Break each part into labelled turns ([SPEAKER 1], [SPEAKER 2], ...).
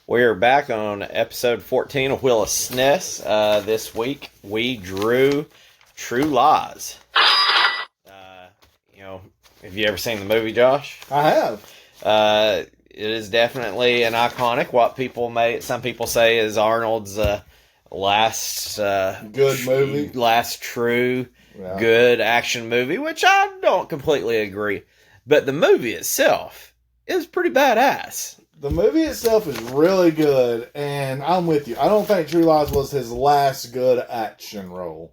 [SPEAKER 1] We're back on episode 14 of Wheel of SNES. This week we drew True Lies. Uh, you know, have you ever seen the movie, Josh?
[SPEAKER 2] I have.
[SPEAKER 1] It is definitely an iconic. Some people say is Arnold's last
[SPEAKER 2] Good movie.
[SPEAKER 1] last true
[SPEAKER 2] Yeah.
[SPEAKER 1] good action movie, which I don't completely agree. But the movie itself is pretty badass.
[SPEAKER 2] The movie itself is really good, and I'm with you. I don't think True Lies was his last good action role.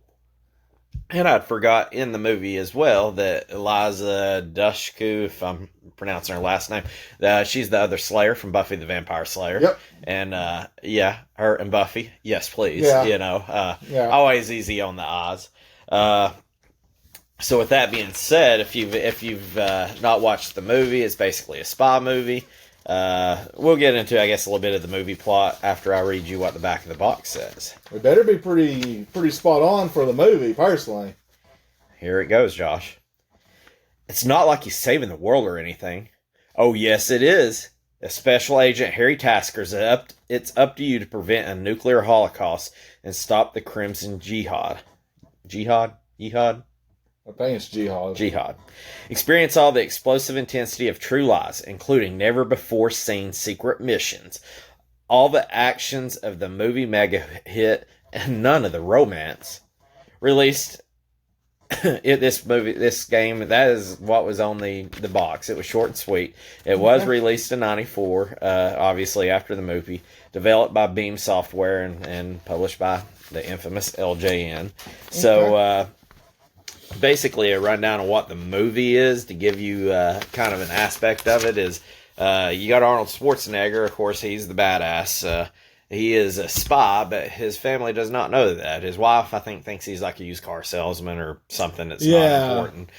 [SPEAKER 1] And I'd forgot in the movie as well that Eliza Dushku, if I'm pronouncing her last name, she's the other Slayer from Buffy the Vampire Slayer.
[SPEAKER 2] Yep.
[SPEAKER 1] And her and Buffy, yes please.
[SPEAKER 2] Yeah.
[SPEAKER 1] Yeah. Always easy on the eyes. So with that being said, if you've not watched the movie, it's basically a spy movie. We'll get into, I guess, a little bit of the movie plot after I read you what the back of the box says.
[SPEAKER 2] It better be pretty spot on for the movie, personally.
[SPEAKER 1] Here it goes, Josh. It's not like he's saving the world or anything. Oh, yes, it is. As Special Agent Harry Tasker's it's up to you to prevent a nuclear holocaust and stop the Crimson Jihad. Jihad?
[SPEAKER 2] I think it's Jihad.
[SPEAKER 1] Jihad. Experience all the explosive intensity of True Lies, including never-before-seen secret missions, all the actions of the movie mega hit, and none of the romance. Released this game, that is what was on the box. It was short and sweet. It was released in 94, obviously after the movie. Developed by Beam Software and published by the infamous LJN. So, basically, a rundown of what the movie is to give you kind of an aspect of it is you got Arnold Schwarzenegger. Of course, he's the badass. He is a spy, but his family does not know that. His wife, I think, thinks he's like a used car salesman or something that's not important.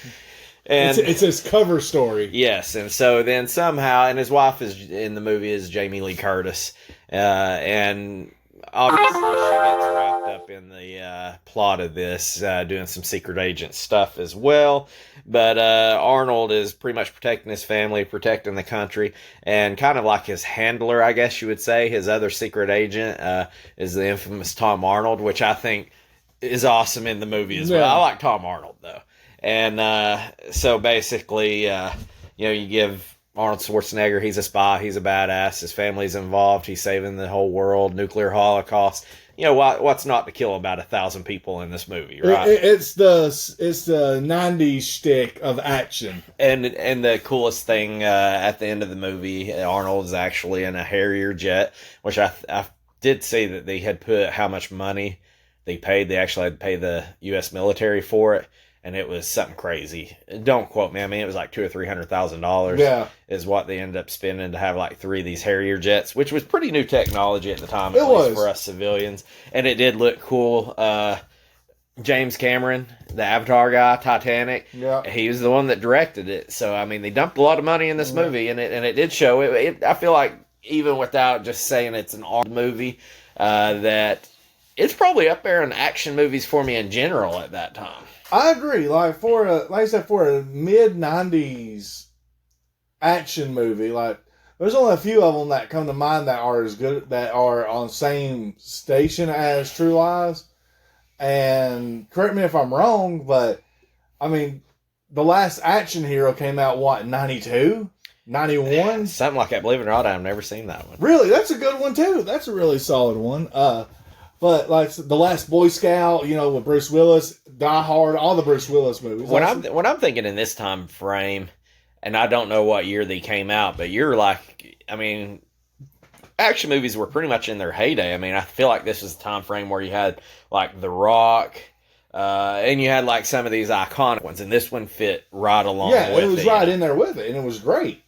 [SPEAKER 1] And
[SPEAKER 2] it's his cover story.
[SPEAKER 1] Yes, and so then somehow, and his wife is in the movie is Jamie Lee Curtis, and obviously she gets wrapped up in the plot of this, doing some secret agent stuff as well. But Arnold is pretty much protecting his family, protecting the country, and kind of like his handler, I guess you would say. His other secret agent is the infamous Tom Arnold, which I think is awesome in the movie as well. I like Tom Arnold, though. And so basically, you give Arnold Schwarzenegger, he's a spy, he's a badass, his family's involved, he's saving the whole world, nuclear holocaust. You know, what's not to kill about 1,000 people in this movie, right?
[SPEAKER 2] It's the 90s shtick of action.
[SPEAKER 1] And the coolest thing at the end of the movie, Arnold is actually in a Harrier jet, which I did see that they had put how much money they paid. They actually had to pay the U.S. military for it. And it was something crazy. Don't quote me. I mean, it was like $200,000 or $300,000.
[SPEAKER 2] Yeah,
[SPEAKER 1] is what they ended up spending to have like 3 of these Harrier jets, which was pretty new technology at the time.
[SPEAKER 2] It was
[SPEAKER 1] for us civilians, and it did look cool. James Cameron, the Avatar guy, Titanic.
[SPEAKER 2] Yeah,
[SPEAKER 1] he was the one that directed it. So I mean, they dumped a lot of money in this movie, and it did show. I feel like even without just saying it's an art movie, that it's probably up there in action movies for me in general at that time.
[SPEAKER 2] I agree. Like I said, for a mid '90s action movie, like there's only a few of them that come to mind that are as good, that are on the same station as True Lies. And correct me if I'm wrong, but I mean, the last action hero came out what, 92, 91,
[SPEAKER 1] something like that. Believe it or not, I've never seen that one.
[SPEAKER 2] Really, that's a good one too. That's a really solid one. But like The Last Boy Scout, with Bruce Willis, Die Hard, all the Bruce Willis movies.
[SPEAKER 1] When I'm thinking in this time frame, and I don't know what year they came out, but you're like, I mean, action movies were pretty much in their heyday. I mean, I feel like this was the time frame where you had like The Rock, and you had like some of these iconic ones, and this one fit right along.
[SPEAKER 2] Yeah, it was right in there with it, and it was great.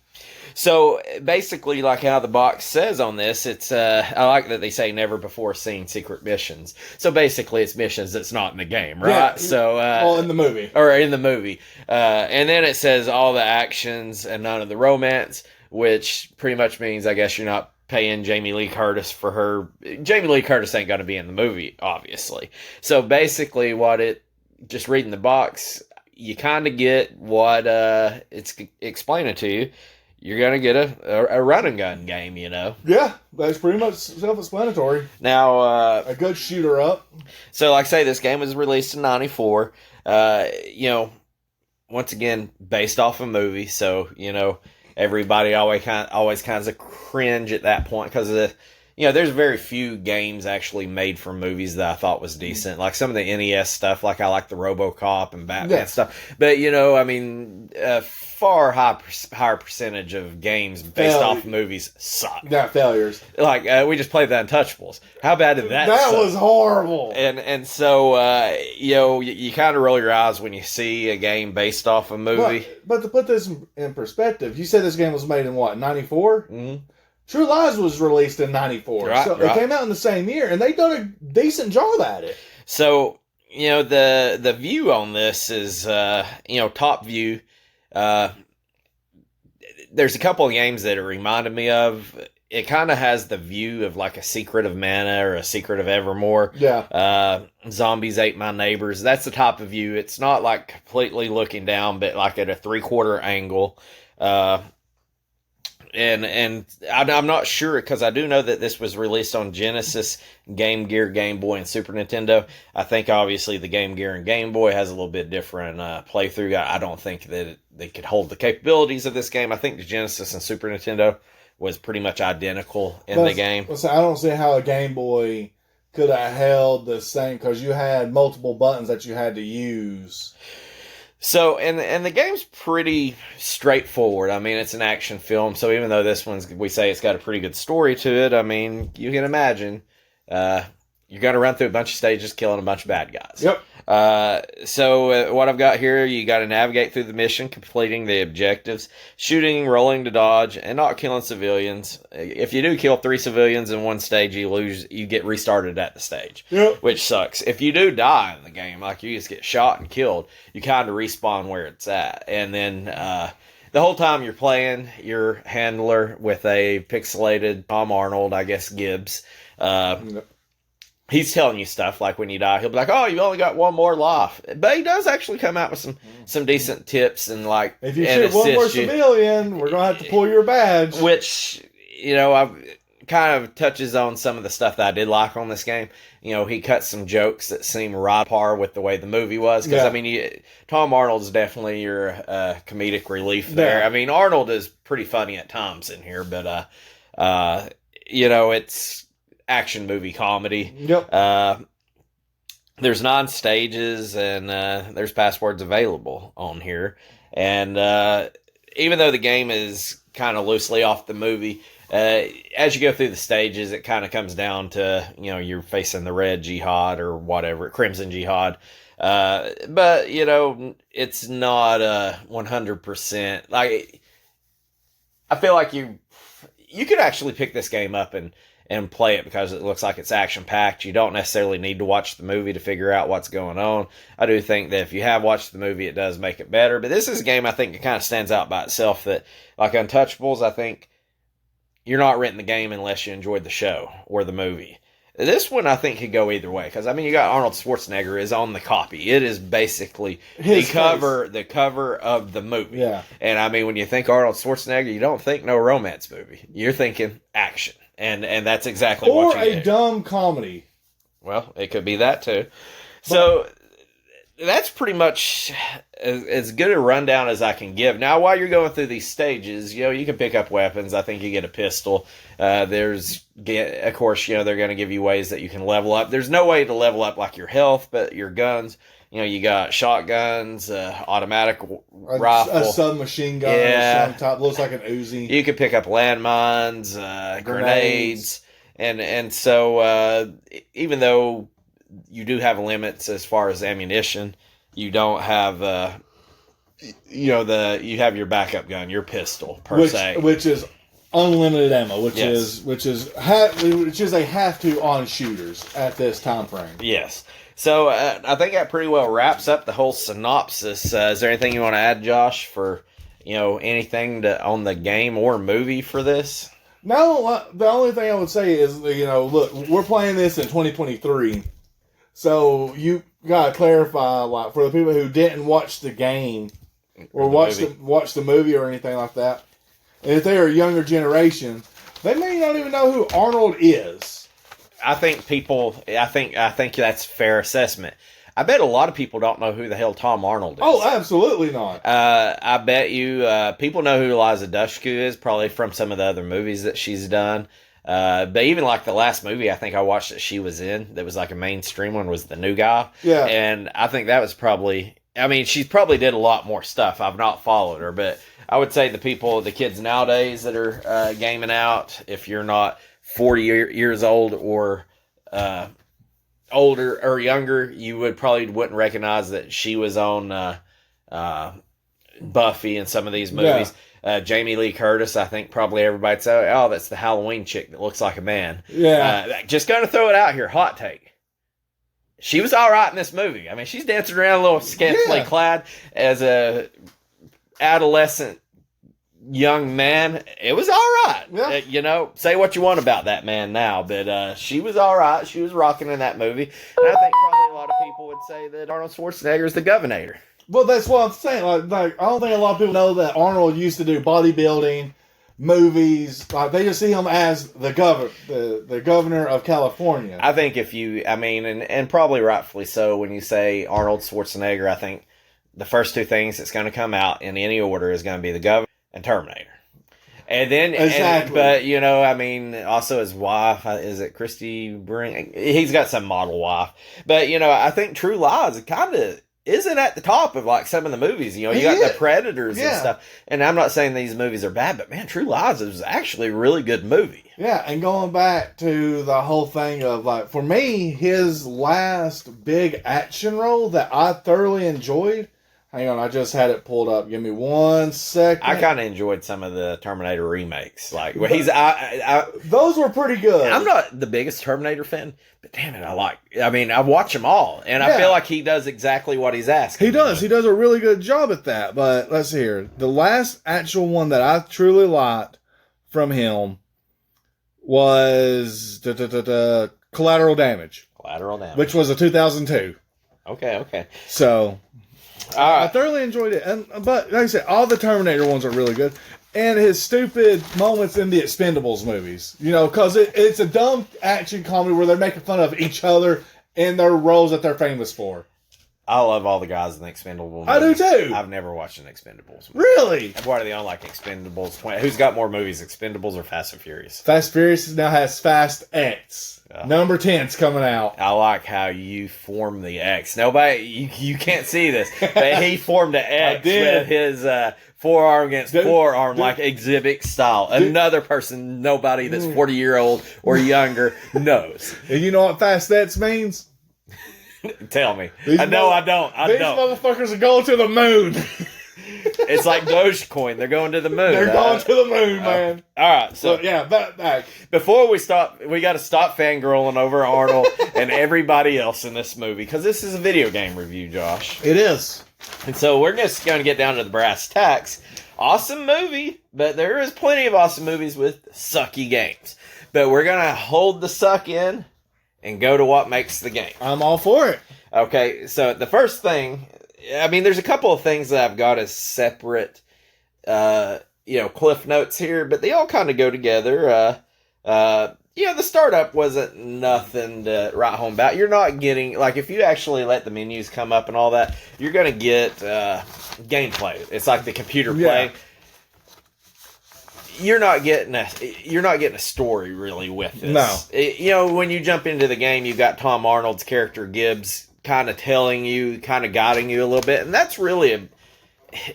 [SPEAKER 1] So basically, like how the box says on this, it's I like that they say never before seen secret missions. So basically, it's missions that's not in the game, right?
[SPEAKER 2] Yeah,
[SPEAKER 1] so
[SPEAKER 2] all in the movie,
[SPEAKER 1] and then it says all the actions and none of the romance, which pretty much means, I guess, you're not paying Jamie Lee Curtis for her. Jamie Lee Curtis ain't going to be in the movie, obviously. So basically, just reading the box, you kind of get what it's explaining to you. you're gonna get a run and gun game, you know.
[SPEAKER 2] Yeah, that's pretty much self-explanatory.
[SPEAKER 1] Now,
[SPEAKER 2] A good shooter up.
[SPEAKER 1] so like I say, this game was released in '94. You know, once again, based off a movie, so you know everybody always kinds of cringe at that point because you know, there's very few games actually made for movies that I thought was decent. Like some of the NES stuff, like I like the RoboCop and Batman stuff. But, you know, I mean, a far higher percentage of games based off movies suck.
[SPEAKER 2] Got failures.
[SPEAKER 1] Like, we just played the Untouchables. How bad did that
[SPEAKER 2] That
[SPEAKER 1] suck?
[SPEAKER 2] was horrible.
[SPEAKER 1] And so, you know, you kind of roll your eyes when you see a game based off a movie.
[SPEAKER 2] But to put this in perspective, you said this game was made in what, 94?
[SPEAKER 1] Mm-hmm.
[SPEAKER 2] True Lies was released in 94.
[SPEAKER 1] Right,
[SPEAKER 2] so it came out in the same year, and they done a decent job at it.
[SPEAKER 1] So, you know, the view on this is, you know, top view. There's a couple of games that it reminded me of. It kind of has the view of like a Secret of Mana or a Secret of Evermore.
[SPEAKER 2] Yeah.
[SPEAKER 1] Zombies Ate My Neighbors. That's the type of view. It's not like completely looking down, but like at a 3/4 angle. And I'm not sure because I do know that this was released on Genesis, Game Gear, Game Boy, and Super Nintendo. I think obviously the Game Gear and Game Boy has a little bit different playthrough. I don't think that they could hold the capabilities of this game. I think the Genesis and Super Nintendo was pretty much identical in the game.
[SPEAKER 2] So I don't see how a Game Boy could have held the same because you had multiple buttons that you had to use.
[SPEAKER 1] So, and the game's pretty straightforward. I mean, it's an action film, so even though this one's, we say it's got a pretty good story to it, I mean, you can imagine, you're going to run through a bunch of stages killing a bunch of bad guys.
[SPEAKER 2] Yep.
[SPEAKER 1] So what I've got here, you got to navigate through the mission, completing the objectives, shooting, rolling to dodge, and not killing civilians. If you do kill 3 civilians in one stage, you get restarted at the stage,
[SPEAKER 2] yep.
[SPEAKER 1] Which sucks. If you do die in the game, like you just get shot and killed, you kind of respawn where it's at. And then, the whole time you're playing, your handler with a pixelated Tom Arnold, I guess Gibbs,
[SPEAKER 2] Yep.
[SPEAKER 1] he's telling you stuff like when you die, he'll be like, "Oh, you only got one more life." But he does actually come out with some decent tips and like,
[SPEAKER 2] if you shoot one more civilian, we're gonna have to pull your badge.
[SPEAKER 1] Which, you know, I've kind of touches on some of the stuff that I did like on this game. You know, he cuts some jokes that seem right par with the way the movie was. Because,
[SPEAKER 2] yeah.
[SPEAKER 1] I mean, Tom Arnold's definitely your comedic relief there.
[SPEAKER 2] Yeah.
[SPEAKER 1] I mean, Arnold is pretty funny at times in here, but, you know, it's action movie comedy.
[SPEAKER 2] Yep.
[SPEAKER 1] There's 9 stages and there's passwords available on here. And even though the game is kind of loosely off the movie, as you go through the stages, it kind of comes down to, you know, you're facing the Red Jihad or whatever, Crimson Jihad. But, you know, it's not 100%. Like, I feel like you could actually pick this game up and play it because it looks like it's action-packed. You don't necessarily need to watch the movie to figure out what's going on. I do think that if you have watched the movie, it does make it better. But this is a game I think it kind of stands out by itself that, like Untouchables, I think you're not renting the game unless you enjoyed the show or the movie. This one, I think, could go either way. Because, I mean, you got Arnold Schwarzenegger is on the copy. It is basically the cover of the movie.
[SPEAKER 2] Yeah.
[SPEAKER 1] And, I mean, when you think Arnold Schwarzenegger, you don't think no romance movie. You're thinking action. And that's exactly what you
[SPEAKER 2] get. Or a dumb comedy.
[SPEAKER 1] Well, it could be that, too. So, that's pretty much as good a rundown as I can give. Now, while you're going through these stages, you know, you can pick up weapons. I think you get a pistol. Of course, you know, they're going to give you ways that you can level up. There's no way to level up like your health, but your guns. You know, you got shotguns, automatic rifle,
[SPEAKER 2] a submachine gun,
[SPEAKER 1] yeah.
[SPEAKER 2] Some type, looks like an Uzi.
[SPEAKER 1] You could pick up landmines, grenades, and so even though you do have limits as far as ammunition, you don't have you have your backup gun, your pistol se,
[SPEAKER 2] which is unlimited ammo, which is a have to on shooters at this time frame.
[SPEAKER 1] Yes. So I think that pretty well wraps up the whole synopsis. Is there anything you want to add, Josh, for, you know, anything on the game or movie for this?
[SPEAKER 2] No, the only thing I would say is, you know, look, we're playing this in 2023, so you gotta clarify, like, for the people who didn't watch the game or watch the movie or anything like that. if they're a younger generation, they may not even know who Arnold is.
[SPEAKER 1] I think that's a fair assessment. I bet a lot of people don't know who the hell Tom Arnold is.
[SPEAKER 2] Oh, absolutely not.
[SPEAKER 1] I bet you people know who Eliza Dushku is, probably from some of the other movies that she's done. But even like the last movie I think I watched that she was in, that was like a mainstream one, was The New Guy.
[SPEAKER 2] Yeah.
[SPEAKER 1] And I think that was probably, I mean, she's probably did a lot more stuff. I've not followed her, but I would say the kids nowadays that are gaming out, if you're not 40 years old or older or younger, you wouldn't recognize that she was on Buffy and some of these movies. Yeah. Jamie Lee Curtis, I think probably everybody'd say, oh, that's the Halloween chick that looks like a man.
[SPEAKER 2] Yeah.
[SPEAKER 1] Just going to throw it out here, hot take. She was all right in this movie. I mean, she's dancing around a little scantily clad as a adolescent young man. It was all right.
[SPEAKER 2] Yeah.
[SPEAKER 1] Say what you want about that man now, but she was all right. She was rocking in that movie. And I think probably a lot of people would say that Arnold Schwarzenegger is the Governor.
[SPEAKER 2] Well, that's what I'm saying. Like I don't think a lot of people know that Arnold used to do bodybuilding movies. Like they just see him as the governor of California.
[SPEAKER 1] I think and probably rightfully so, when you say Arnold Schwarzenegger, I think the first two things that's going to come out in any order is going to be the Governor and Terminator. And then,
[SPEAKER 2] exactly.
[SPEAKER 1] Also his wife, is it Christy Brink? He's got some model wife. But, I think True Lies kind of isn't at the top of like some of the movies. You got the Predators and stuff. And I'm not saying these movies are bad, but man, True Lies is actually a really good movie.
[SPEAKER 2] Yeah, and going back to the whole thing of like, for me, his last big action role that I thoroughly enjoyed. Hang on, I just had it pulled up. Give me 1 second.
[SPEAKER 1] I kind of enjoyed some of the Terminator remakes. Like,
[SPEAKER 2] those were pretty good.
[SPEAKER 1] I'm not the biggest Terminator fan, but damn it, I watch them all, and I feel like he does exactly what he's asking.
[SPEAKER 2] He does. He does a really good job at that. But let's see here. The last actual one that I truly liked from him was Collateral Damage.
[SPEAKER 1] Collateral Damage.
[SPEAKER 2] Which was a 2002.
[SPEAKER 1] Okay.
[SPEAKER 2] So... I thoroughly enjoyed it, but like I said, all the Terminator ones are really good, and his stupid moments in the Expendables movies, because it's a dumb action comedy where they're making fun of each other and their roles that they're famous for.
[SPEAKER 1] I love all the guys in the Expendables movies.
[SPEAKER 2] I do too.
[SPEAKER 1] I've never watched an Expendables movie.
[SPEAKER 2] Really?
[SPEAKER 1] What are they on, like Expendables 20? Who's got more movies, Expendables or Fast and Furious?
[SPEAKER 2] Fast and Furious now has Fast X. Number 10's coming out.
[SPEAKER 1] I like how you form the X. Nobody, you can't see this, but he formed an X with his forearm against forearm, like exhibit style. Another person, nobody that's 40-year-old or younger knows.
[SPEAKER 2] And you know what Fast X means?
[SPEAKER 1] Tell me. I don't.
[SPEAKER 2] These motherfuckers are going to the moon.
[SPEAKER 1] It's like Dogecoin. They're going to the moon.
[SPEAKER 2] They're going to the moon, man.
[SPEAKER 1] All right. So
[SPEAKER 2] back.
[SPEAKER 1] Before we stop, we got to stop fangirling over Arnold and everybody else in this movie, because this is a video game review, Josh.
[SPEAKER 2] It is.
[SPEAKER 1] And so we're just going to get down to the brass tacks. Awesome movie, but there is plenty of awesome movies with sucky games. But we're going to hold the suck in and go to what makes the game.
[SPEAKER 2] I'm all for it.
[SPEAKER 1] Okay, so the first thing, there's a couple of things that I've got as separate, cliff notes here, but they all kind of go together. The startup wasn't nothing to write home about. You're not getting, like, if you actually let the menus come up and all that, you're going to get gameplay. It's like the computer play. You're not getting a story really with this.
[SPEAKER 2] No.
[SPEAKER 1] When you jump into the game, you've got Tom Arnold's character Gibbs kind of telling you, kind of guiding you a little bit, and that's really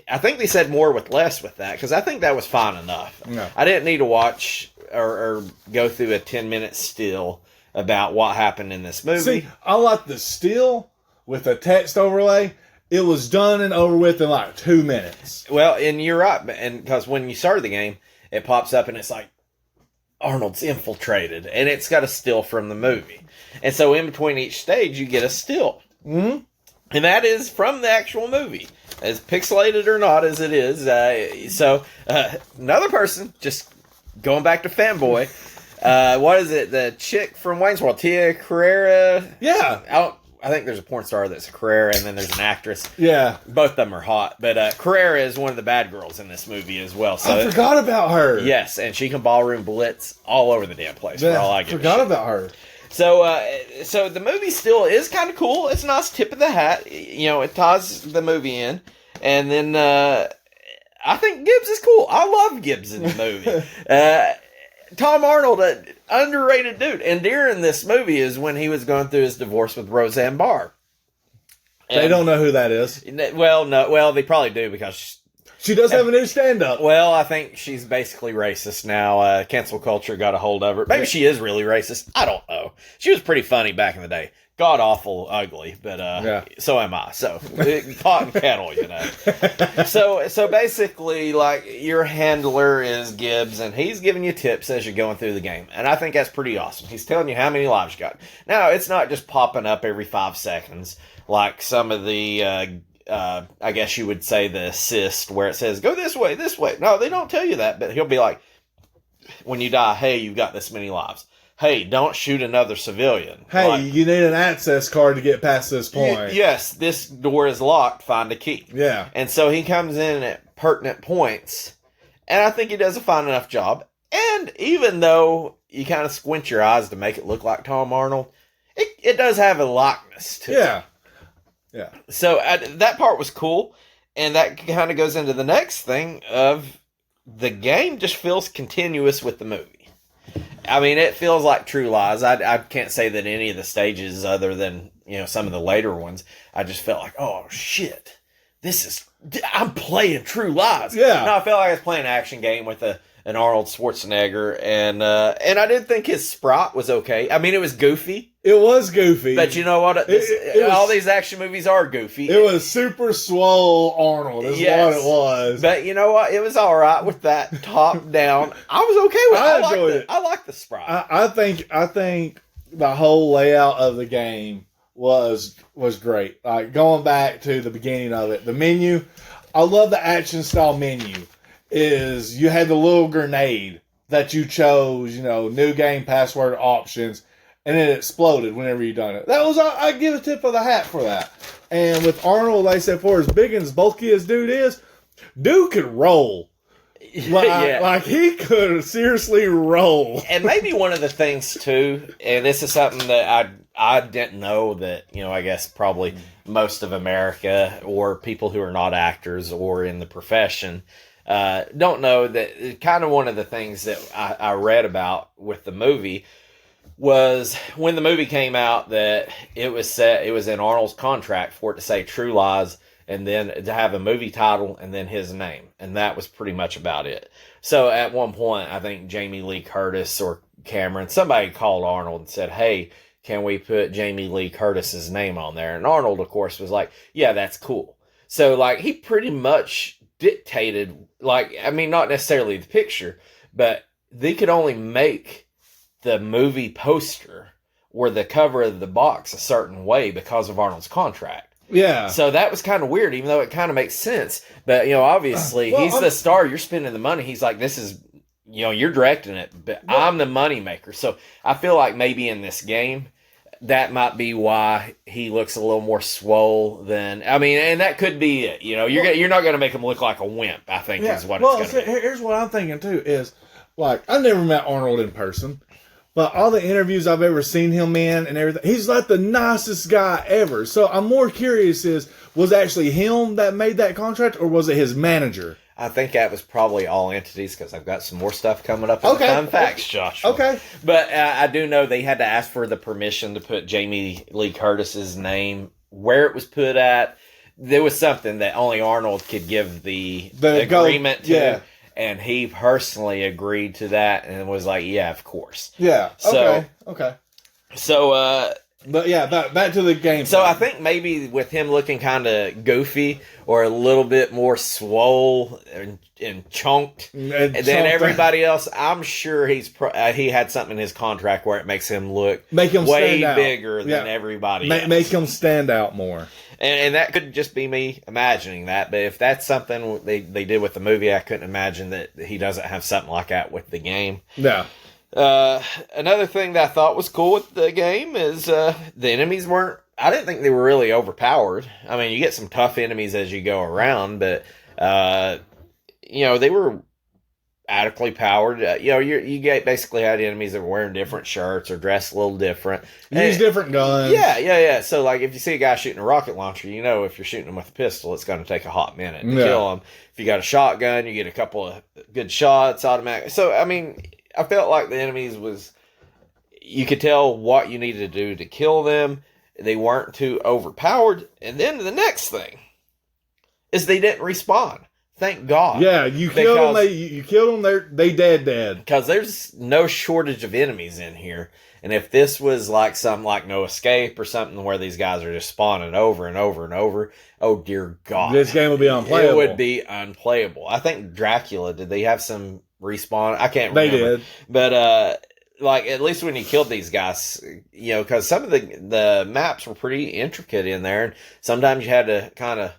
[SPEAKER 1] I think they said more with less with that, because I think that was fine enough.
[SPEAKER 2] No.
[SPEAKER 1] I didn't need to watch or go through a 10-minute still about what happened in this movie.
[SPEAKER 2] See, I like the still with a text overlay. It was done and over with in like 2 minutes.
[SPEAKER 1] Well, and you're right, and because when you started the game, it pops up and it's like, Arnold's infiltrated, and it's got a still from the movie. And so in between each stage, you get a still.
[SPEAKER 2] Mm-hmm.
[SPEAKER 1] And that is from the actual movie, as pixelated or not as it is. Another person, just going back to Fanboy, what is it? The chick from Wayne's World, Tia Carrere?
[SPEAKER 2] Yeah.
[SPEAKER 1] I think there's a porn star that's a Carrera, and then there's an actress.
[SPEAKER 2] Yeah.
[SPEAKER 1] Both of them are hot, but Carrera is one of the bad girls in this movie as well. So
[SPEAKER 2] I forgot about her.
[SPEAKER 1] yes, and she can ballroom blitz all over the damn place.
[SPEAKER 2] Yeah,
[SPEAKER 1] for all I give a
[SPEAKER 2] forgot
[SPEAKER 1] shit.
[SPEAKER 2] about her.
[SPEAKER 1] So the movie still is kind of cool. It's a nice tip of the hat. You know, it ties the movie in, and then I think Gibbs is cool. I love Gibbs in the movie. Tom Arnold, an underrated dude, and during this movie is when he was going through his divorce with Roseanne Barr.
[SPEAKER 2] They don't know who that is.
[SPEAKER 1] Well, no. Well, they probably do because
[SPEAKER 2] She does have a new stand-up.
[SPEAKER 1] well, I think she's basically racist now. Cancel culture got a hold of her. Maybe she is really racist. I don't know. She was pretty funny back in the day. God awful ugly, but
[SPEAKER 2] Yeah.
[SPEAKER 1] so am I. So pot and kettle, you know. So basically, like your handler is Gibbs, and he's giving you tips as you're going through the game, and I think that's pretty awesome. He's telling you how many lives you got. Now it's not just popping up every 5 seconds like some of the. I guess you would say the assist where it says go this way, this way. No, they don't tell you that, but he'll be like, when you die, hey, you've got this many lives. Hey, don't shoot another civilian.
[SPEAKER 2] Hey,
[SPEAKER 1] Like,
[SPEAKER 2] you need an access card to get past this point.
[SPEAKER 1] yes, this door is locked. Find a key.
[SPEAKER 2] Yeah.
[SPEAKER 1] And so he comes in at pertinent points, and I think he does a fine enough job. And even though you kind of squint your eyes to make it look like Tom Arnold, it does have a likeness to it.
[SPEAKER 2] Yeah. Yeah.
[SPEAKER 1] So that part was cool, and that kind of goes into the next thing of the game just feels continuous with the movie. I mean, it feels like True Lies. I can't say that any of the stages, other than some of the later ones, I just felt like, oh shit, I'm playing True Lies.
[SPEAKER 2] Yeah.
[SPEAKER 1] No, I felt like I was playing an action game with an Arnold Schwarzenegger, and I did think his sprite was okay. I mean, it was goofy.
[SPEAKER 2] It was goofy.
[SPEAKER 1] But you know what?
[SPEAKER 2] It was-
[SPEAKER 1] all these action movies are goofy.
[SPEAKER 2] It was super swole Arnold is
[SPEAKER 1] Yes.
[SPEAKER 2] what it was.
[SPEAKER 1] But you know what? It was all right with that top down. I was okay with it.
[SPEAKER 2] I
[SPEAKER 1] liked
[SPEAKER 2] enjoyed it.
[SPEAKER 1] I liked the sprite.
[SPEAKER 2] I think the whole layout of the game was great. Like going back to the beginning of it, the menu. I love the action style menu. Is you had the little grenade that you chose, new game password options, and it exploded whenever you done it. That was I give a tip of the hat for that. And with Arnold, like I said, for as big and as bulky as dude could roll. Like he could seriously roll.
[SPEAKER 1] And maybe one of the things too, and this is something that I didn't know that, I guess probably most of America or people who are not actors or in the profession don't know, that kind of one of the things that I read about with the movie was when the movie came out that it was in Arnold's contract for it to say True Lies and then to have a movie title and then his name. And that was pretty much about it. So at one point, I think Jamie Lee Curtis or Cameron, somebody called Arnold and said, hey, can we put Jamie Lee Curtis's name on there? And Arnold, of course, was like, yeah, that's cool. So like he pretty much dictated, not necessarily the picture, but they could only make the movie poster or the cover of the box a certain way because of Arnold's contract.
[SPEAKER 2] Yeah.
[SPEAKER 1] So that was kind of weird, even though it kind of makes sense. But, obviously, he's the star. You're spending the money. He's like, this is, you're directing it, but I'm the money maker. So I feel like maybe in this game, that might be why he looks a little more swole than, and that could be it. You're not going to make him look like a wimp, I think is what it's going to be.
[SPEAKER 2] Here's what I'm thinking too is, like, I never met Arnold in person. But all the interviews I've ever seen him in and everything, he's like the nicest guy ever. So I'm more curious was actually him that made that contract or was it his manager?
[SPEAKER 1] I think that was probably all entities because I've got some more stuff coming up in the fun facts, Joshua.
[SPEAKER 2] Okay.
[SPEAKER 1] But I do know they had to ask for the permission to put Jamie Lee Curtis's name where it was put at. There was something that only Arnold could give the agreement to.
[SPEAKER 2] Yeah.
[SPEAKER 1] And he personally agreed to that and was like, yeah, of course.
[SPEAKER 2] Yeah. Okay.
[SPEAKER 1] So,
[SPEAKER 2] but yeah, back to the game.
[SPEAKER 1] So I think maybe with him looking kind of goofy or a little bit more swole and chunked than everybody else, I'm sure he had something in his contract where it makes him look way bigger than everybody else.
[SPEAKER 2] Make him stand out more.
[SPEAKER 1] And that could just be me imagining that. But if that's something they did with the movie, I couldn't imagine that he doesn't have something like that with the game.
[SPEAKER 2] Yeah.
[SPEAKER 1] Another thing that I thought was cool with the game is the enemies weren't I didn't think they were really overpowered. I mean, you get some tough enemies as you go around, but they were adequately powered. Basically had enemies that were wearing different shirts or dressed a little different.
[SPEAKER 2] Use different guns.
[SPEAKER 1] Yeah. So, like, if you see a guy shooting a rocket launcher, if you're shooting him with a pistol, it's going to take a hot minute to kill him. If you got a shotgun, you get a couple of good shots automatic. So, I mean, I felt like the enemies you could tell what you needed to do to kill them. They weren't too overpowered. And then the next thing is they didn't respawn. Thank God.
[SPEAKER 2] Yeah, you killed them. You killed them. They dead.
[SPEAKER 1] Because there's no shortage of enemies in here. And if this was like something like No Escape or something where these guys are just spawning over and over and over, oh dear God,
[SPEAKER 2] this game would be unplayable.
[SPEAKER 1] It would be unplayable. I think Dracula, did they have some respawn? I can't remember.
[SPEAKER 2] They did,
[SPEAKER 1] but at least when you killed these guys, because some of the maps were pretty intricate in there, and sometimes you had to kind of.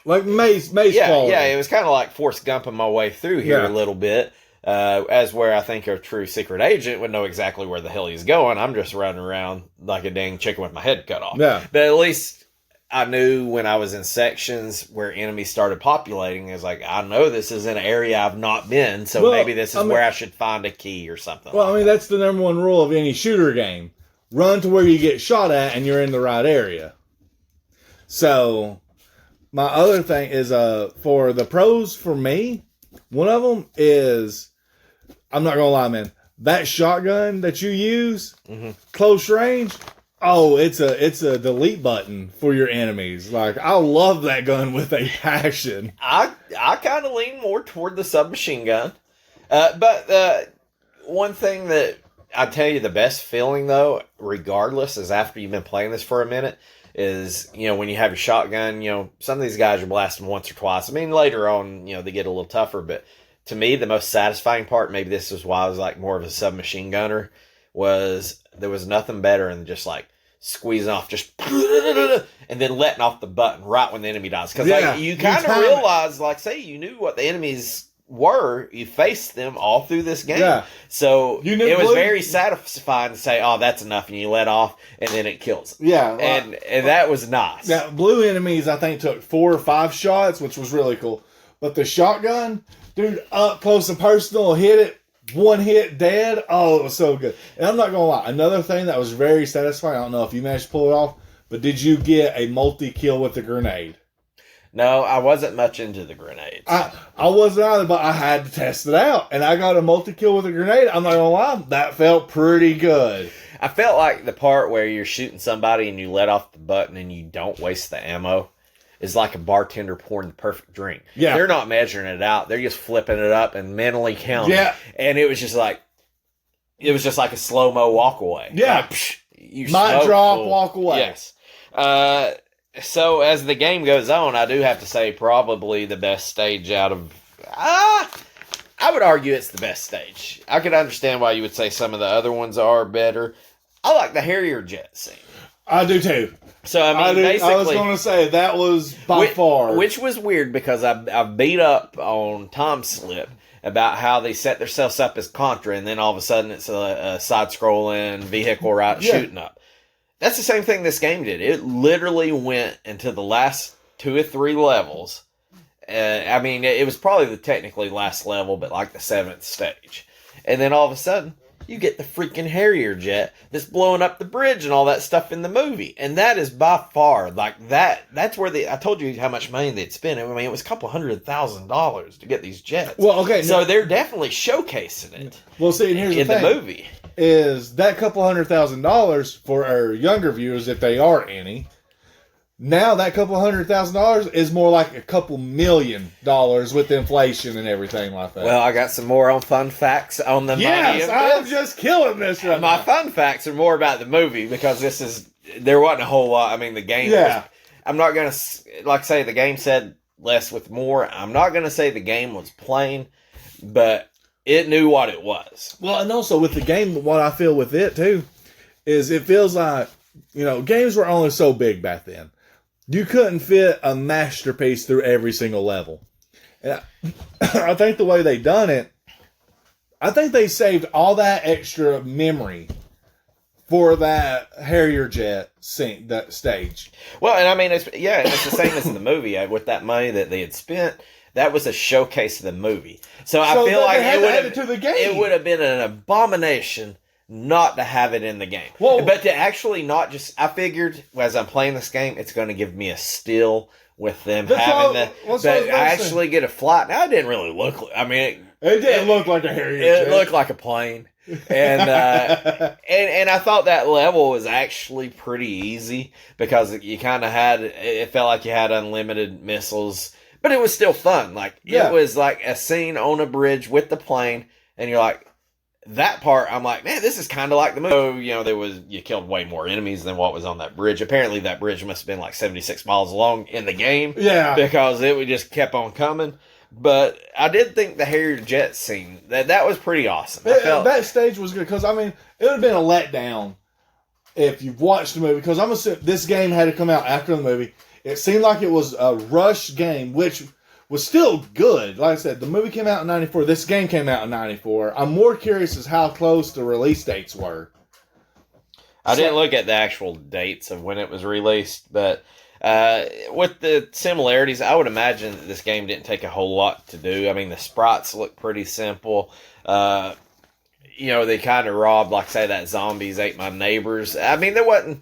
[SPEAKER 2] Like Maze
[SPEAKER 1] quality.
[SPEAKER 2] Yeah,
[SPEAKER 1] it was kind of like Forrest Gumping my way through here a little bit, as where I think a true secret agent would know exactly where the hell he's going. I'm just running around like a dang chicken with my head cut off.
[SPEAKER 2] Yeah.
[SPEAKER 1] But at least I knew when I was in sections where enemies started populating, it's like, I know this is an area I've not been, so maybe this is where I should find a key or something.
[SPEAKER 2] Well, that's the number one rule of any shooter game. Run to where you get shot at and you're in the right area. So... my other thing is, for the pros for me, one of them is, I'm not going to lie, man, that shotgun that you use, close range, it's a delete button for your enemies. Like, I love that gun with a passion.
[SPEAKER 1] I kind of lean more toward the submachine gun. But one thing that I tell you, the best feeling, though, regardless, is after you've been playing this for a minute, is, when you have your shotgun, some of these guys are blasting once or twice. I mean, later on, they get a little tougher, but to me, the most satisfying part, maybe this is why I was like more of a submachine gunner, was there was nothing better than just like squeezing off and then letting off the button right when the enemy dies. Because you kind of realize, like, say you knew what the enemies were, you faced them all through this game.
[SPEAKER 2] Yeah.
[SPEAKER 1] So it was very satisfying to say, oh, that's enough, and you let off, and then it kills them.
[SPEAKER 2] Yeah.
[SPEAKER 1] And that was nice.
[SPEAKER 2] Now, blue enemies, I think, took 4 or 5 shots, which was really cool. But the shotgun, dude, up close and personal, hit it, one hit, dead. Oh, it was so good. And I'm not going to lie, another thing that was very satisfying, I don't know if you managed to pull it off, but did you get a multi-kill with the grenade?
[SPEAKER 1] No, I wasn't much into the grenades.
[SPEAKER 2] I wasn't either, but I had to test it out. And I got a multi-kill with a grenade. I'm not going to lie, that felt pretty good.
[SPEAKER 1] I felt like the part where you're shooting somebody and you let off the button and you don't waste the ammo is like a bartender pouring the perfect drink.
[SPEAKER 2] Yeah.
[SPEAKER 1] They're not measuring it out. They're just flipping it up and mentally counting.
[SPEAKER 2] Yeah.
[SPEAKER 1] And it was just like a slow-mo walk away.
[SPEAKER 2] Yeah.
[SPEAKER 1] Like, you
[SPEAKER 2] might drop, walk away.
[SPEAKER 1] Yes. So as the game goes on, I do have to say probably the best stage out of... I would argue it's the best stage. I could understand why you would say some of the other ones are better. I like the Harrier jet scene.
[SPEAKER 2] I do too.
[SPEAKER 1] So, basically...
[SPEAKER 2] I was going to say, that was by far...
[SPEAKER 1] Which was weird because I beat up on Tom Slip about how they set themselves up as Contra, and then all of a sudden it's a side-scrolling vehicle shooting up. That's the same thing this game did. It literally went into the last 2 or 3 levels. It was probably the technically last level, but like the 7th stage. And then all of a sudden, you get the freaking Harrier jet that's blowing up the bridge and all that stuff in the movie. And that is by far, like, that's where I told you how much money they'd spent. It was a couple $100,000 to get these jets.
[SPEAKER 2] Well, okay.
[SPEAKER 1] So they're definitely showcasing it.
[SPEAKER 2] Well, see, and here's the thing.
[SPEAKER 1] In the movie.
[SPEAKER 2] Is that couple $100,000 for our younger viewers, if they are any, now that couple $100,000 is more like a couple $1 million with inflation and everything like that.
[SPEAKER 1] Well, I got some more on fun facts on the money.
[SPEAKER 2] Yes, I'm just killing this right
[SPEAKER 1] My
[SPEAKER 2] now.
[SPEAKER 1] fun facts are more about the movie because there wasn't a whole lot. The game was, I'm not going to, like say the game said less with more. I'm not going to say the game was plain, but it knew what it was.
[SPEAKER 2] Well, and also with the game, what I feel with it too, is it feels like, games were only so big back then. You couldn't fit a masterpiece through every single level. And I think the way they done it, I think they saved all that extra memory for that Harrier jet scene, that stage.
[SPEAKER 1] Well, and I mean, it's the same as in the movie. With that money that they had spent, that was a showcase of the movie. So I feel like it would have been an abomination not to have it in the game.
[SPEAKER 2] Well,
[SPEAKER 1] but to actually not just, I figured as I'm playing this game, it's going to give me a still with them having but I actually get a flight. Now, it didn't really look, I mean,
[SPEAKER 2] it didn't look like a Harrier jet.
[SPEAKER 1] It looked like a plane. And and I thought that level was actually pretty easy because you kind of it felt like you had unlimited missiles, but it was still fun. Like it was like a scene on a bridge with the plane, and you're like, that part, I'm like, man, this is kind of like the movie. So, you killed way more enemies than what was on that bridge. Apparently, that bridge must have been like 76 miles long in the game.
[SPEAKER 2] Yeah,
[SPEAKER 1] because it just kept on coming. But I did think the Harrier jet scene, that was pretty awesome.
[SPEAKER 2] That stage was good because, I mean, it would have been a letdown if you've watched the movie, because I'm assuming this game had to come out after the movie. It seemed like it was a rush game, which was still good. Like I said, the movie came out in 94. This game came out in 94. I'm more curious as how close the release dates were.
[SPEAKER 1] I didn't look at the actual dates of when it was released, but... with the similarities, I would imagine that this game didn't take a whole lot to do. I mean, the sprites look pretty simple. They kind of robbed, like say, that zombies ate my neighbors. I mean, there wasn't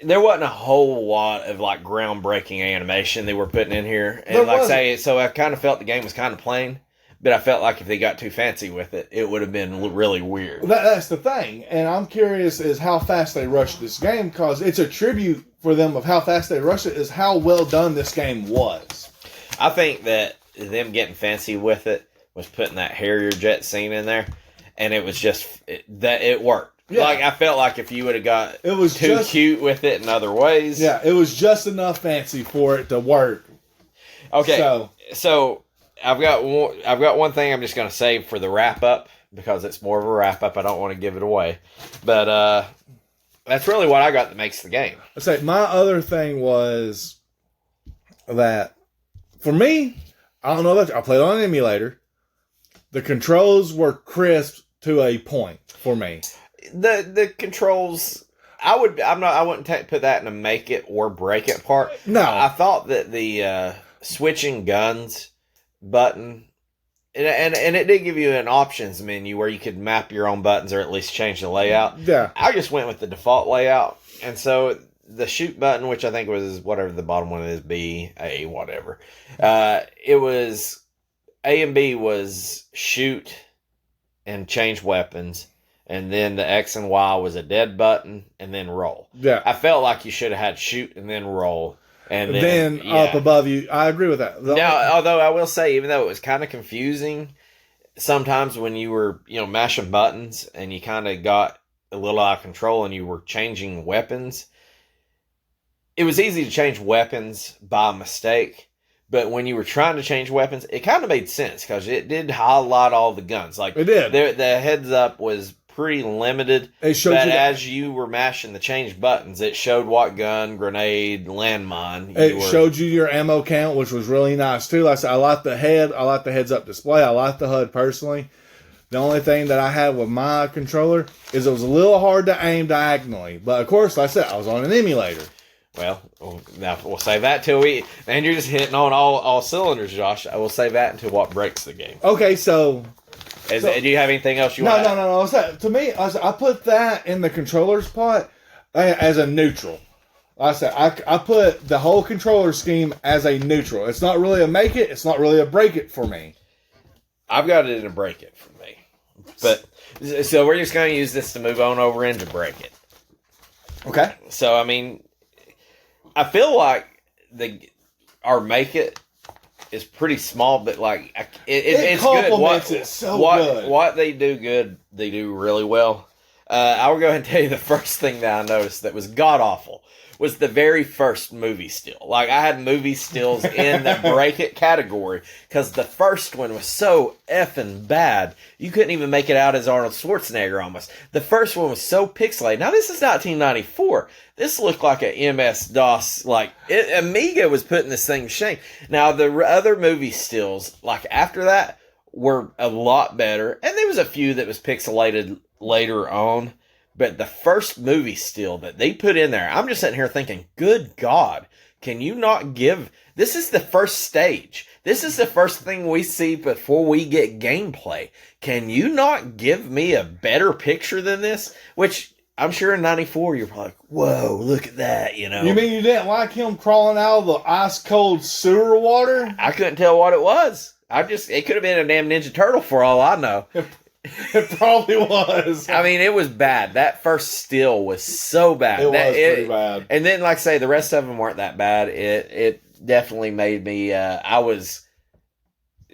[SPEAKER 1] a whole lot of like groundbreaking animation they were putting in here. And so I kind of felt the game was kind of plain. But I felt like if they got too fancy with it, it would have been really weird.
[SPEAKER 2] That's the thing. And I'm curious is how fast they rushed this game, because it's a tribute for them of how fast they rushed it, is how well done this game was.
[SPEAKER 1] I think that them getting fancy with it was putting that Harrier jet scene in there, and it was just that it worked. Yeah. Like, I felt like if you would have got too cute with it in other ways.
[SPEAKER 2] Yeah, it was just enough fancy for it to work.
[SPEAKER 1] Okay, so I've got one thing I'm just going to save for the wrap up, because it's more of a wrap up. I don't want to give it away, but that's really what I got that makes the game.
[SPEAKER 2] I say my other thing was that for me, I don't know about you, I played on an emulator. The controls were crisp to a point for me.
[SPEAKER 1] The controls, I wouldn't put that in a make it or break it part.
[SPEAKER 2] No,
[SPEAKER 1] I thought that the switching guns button, and it did give you an options menu where you could map your own buttons or at least change the layout.
[SPEAKER 2] Yeah,
[SPEAKER 1] I just went with the default layout, and so the shoot button, which I think was whatever the bottom one is, B, A, whatever. It was A and B was shoot and change weapons, and then the X and Y was a dead button, and then roll.
[SPEAKER 2] Yeah,
[SPEAKER 1] I felt like you should have had shoot and then roll. And
[SPEAKER 2] then up above you. I agree with that.
[SPEAKER 1] Now, although I will say, even though it was kind of confusing, sometimes when you were, mashing buttons and you kind of got a little out of control and you were changing weapons, it was easy to change weapons by mistake. But when you were trying to change weapons, it kind of made sense because it did highlight all the guns. Like,
[SPEAKER 2] it did.
[SPEAKER 1] The heads up was pretty limited.
[SPEAKER 2] It showed
[SPEAKER 1] but as you were mashing the change buttons, it showed what gun, grenade, landmine.
[SPEAKER 2] Showed you your ammo count, which was really nice too. Like I said, I like the head. I like the heads up display. I like the HUD personally. The only thing that I had with my controller is it was a little hard to aim diagonally. But of course, like I said, I was on an emulator.
[SPEAKER 1] Well, now we'll save that till man, you're just hitting on all cylinders, Josh. I will save that until what breaks the game.
[SPEAKER 2] Okay, so
[SPEAKER 1] do you have anything else you want?
[SPEAKER 2] No. To me, I put that in the controller spot as a neutral. Like I said, I put the whole controller scheme as a neutral. It's not really a make it. It's not really a break it for me.
[SPEAKER 1] I've got it in a break it for me. But so we're just going to use this to move on over into break it.
[SPEAKER 2] Okay.
[SPEAKER 1] So I mean, I feel like our make it is pretty small, but like it's
[SPEAKER 2] complements
[SPEAKER 1] good.
[SPEAKER 2] It so good.
[SPEAKER 1] What they do good, they do really well. I will go ahead and tell you the first thing that I noticed that was god awful was the very first movie still. Like, I had movie stills in the break it category because the first one was so effing bad. You couldn't even make it out as Arnold Schwarzenegger almost. The first one was so pixelated. Now, this is 1994. This looked like a MS-DOS. Like, Amiga was putting this thing to shame. Now, the other movie stills, like after that, were a lot better. And there was a few that was pixelated later on. But the first movie still that they put in there, I'm just sitting here thinking, good God, can you not give... This is the first stage. This is the first thing we see before we get gameplay. Can you not give me a better picture than this? Which, I'm sure in 94, you're probably like, whoa, look at that, you know.
[SPEAKER 2] You mean you didn't like him crawling out of the ice-cold sewer water?
[SPEAKER 1] I couldn't tell what it was. It could have been a damn Ninja Turtle for all I know.
[SPEAKER 2] It probably was.
[SPEAKER 1] I mean, it was bad. That first still was so bad.
[SPEAKER 2] It was pretty bad.
[SPEAKER 1] And then, like I say, the rest of them weren't that bad. It definitely made me, I was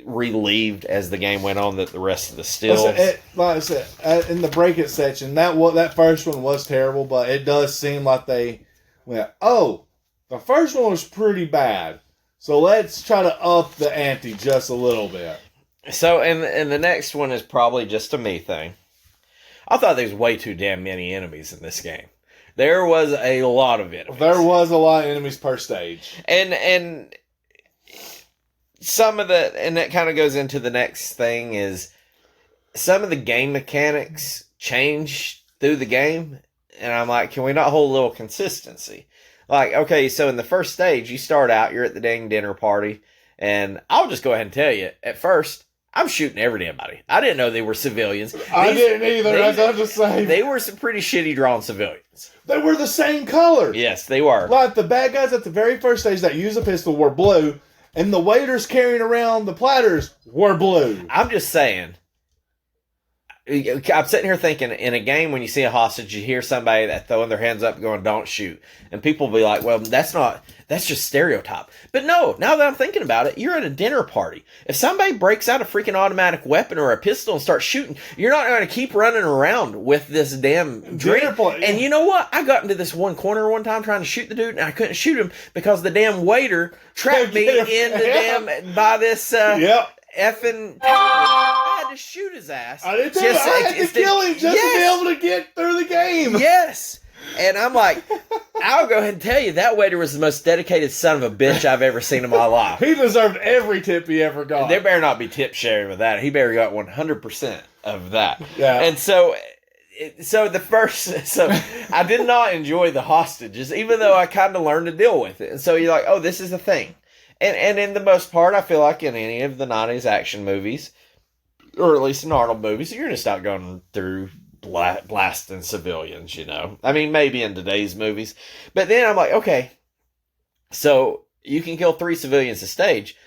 [SPEAKER 1] relieved as the game went on that the rest of the stills.
[SPEAKER 2] Like I said, in the break it section, that first one was terrible, but it does seem like they went, oh, the first one was pretty bad, so let's try to up the ante just a little bit.
[SPEAKER 1] So, and the next one is probably just a me thing. I thought there was way too damn many enemies in this game. There was a lot of enemies.
[SPEAKER 2] There was a lot of enemies per stage.
[SPEAKER 1] And some of and that kind of goes into the next thing is some of the game mechanics change through the game. And I'm like, can we not hold a little consistency? Like, okay, so in the first stage, you start out, you're at the dang dinner party. And I'll just go ahead and tell you, at first, I'm shooting every damn body. I didn't know they were civilians.
[SPEAKER 2] I didn't either, as I'm just saying.
[SPEAKER 1] They were some pretty shitty drawn civilians.
[SPEAKER 2] They were the same color.
[SPEAKER 1] Yes, they were.
[SPEAKER 2] Like the bad guys at the very first stage that use a pistol were blue, and the waiters carrying around the platters were blue.
[SPEAKER 1] I'm just saying. I'm sitting here thinking, in a game when you see a hostage, you hear somebody that throwing their hands up going, don't shoot. And people will be like, well, that's just stereotype. But no, now that I'm thinking about it, you're at a dinner party. If somebody breaks out a freaking automatic weapon or a pistol and starts shooting, you're not going to keep running around with this damn drink. And you know what? I got into this one corner one time trying to shoot the dude, and I couldn't shoot him because the damn waiter trapped me in the damn, by this, effing. I had to shoot his ass.
[SPEAKER 2] I had to kill him just to be able to get through the game.
[SPEAKER 1] Yes. And I'm like, I'll go ahead and tell you, that waiter was the most dedicated son of a bitch I've ever seen in my life.
[SPEAKER 2] He deserved every tip he ever got.
[SPEAKER 1] There better not be tip sharing with that. He better got 100% of that.
[SPEAKER 2] Yeah.
[SPEAKER 1] And so I did not enjoy the hostages, even though I kind of learned to deal with it. And so you're like, oh, this is a thing. And in the most part, I feel like in any of the 90s action movies, or at least in Arnold movies, you're just not going through blasting civilians, you know. I mean, maybe in today's movies. But then I'm like, okay, so you can kill 3 civilians a stage.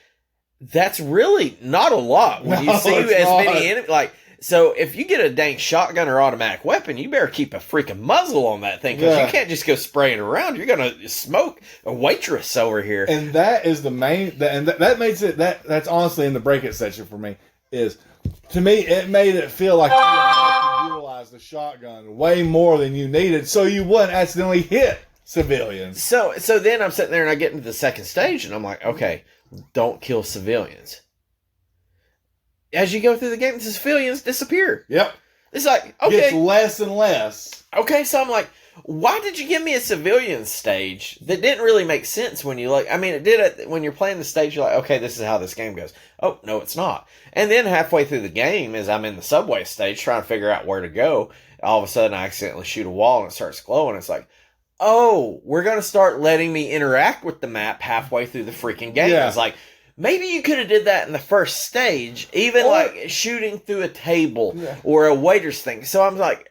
[SPEAKER 1] That's really not a lot when you see as many enemies. Like, so if you get a dang shotgun or automatic weapon, you better keep a freaking muzzle on that thing, because you can't just go spraying around. You're going to smoke a waitress over here.
[SPEAKER 2] And that is the main, and that makes it, that's honestly in the break it section for me, is, to me, it made it feel like you had to utilize the shotgun way more than you needed, so you wouldn't accidentally hit civilians.
[SPEAKER 1] So then I'm sitting there and I get into the second stage and I'm like, okay, don't kill civilians. As you go through the game, the civilians disappear.
[SPEAKER 2] Yep.
[SPEAKER 1] It's like, okay.
[SPEAKER 2] Gets less and less.
[SPEAKER 1] Okay, so I'm like, why did you give me a civilian stage that didn't really make sense when you it did when you're playing the stage, you're like, okay, this is how this game goes. Oh, no, it's not. And then halfway through the game, as I'm in the subway stage trying to figure out where to go, all of a sudden I accidentally shoot a wall and it starts glowing. It's like, oh, we're going to start letting me interact with the map halfway through the freaking game. Yeah. It's like, maybe you could have did that in the first stage, even like shooting through a table or a waiter's thing. So I'm like,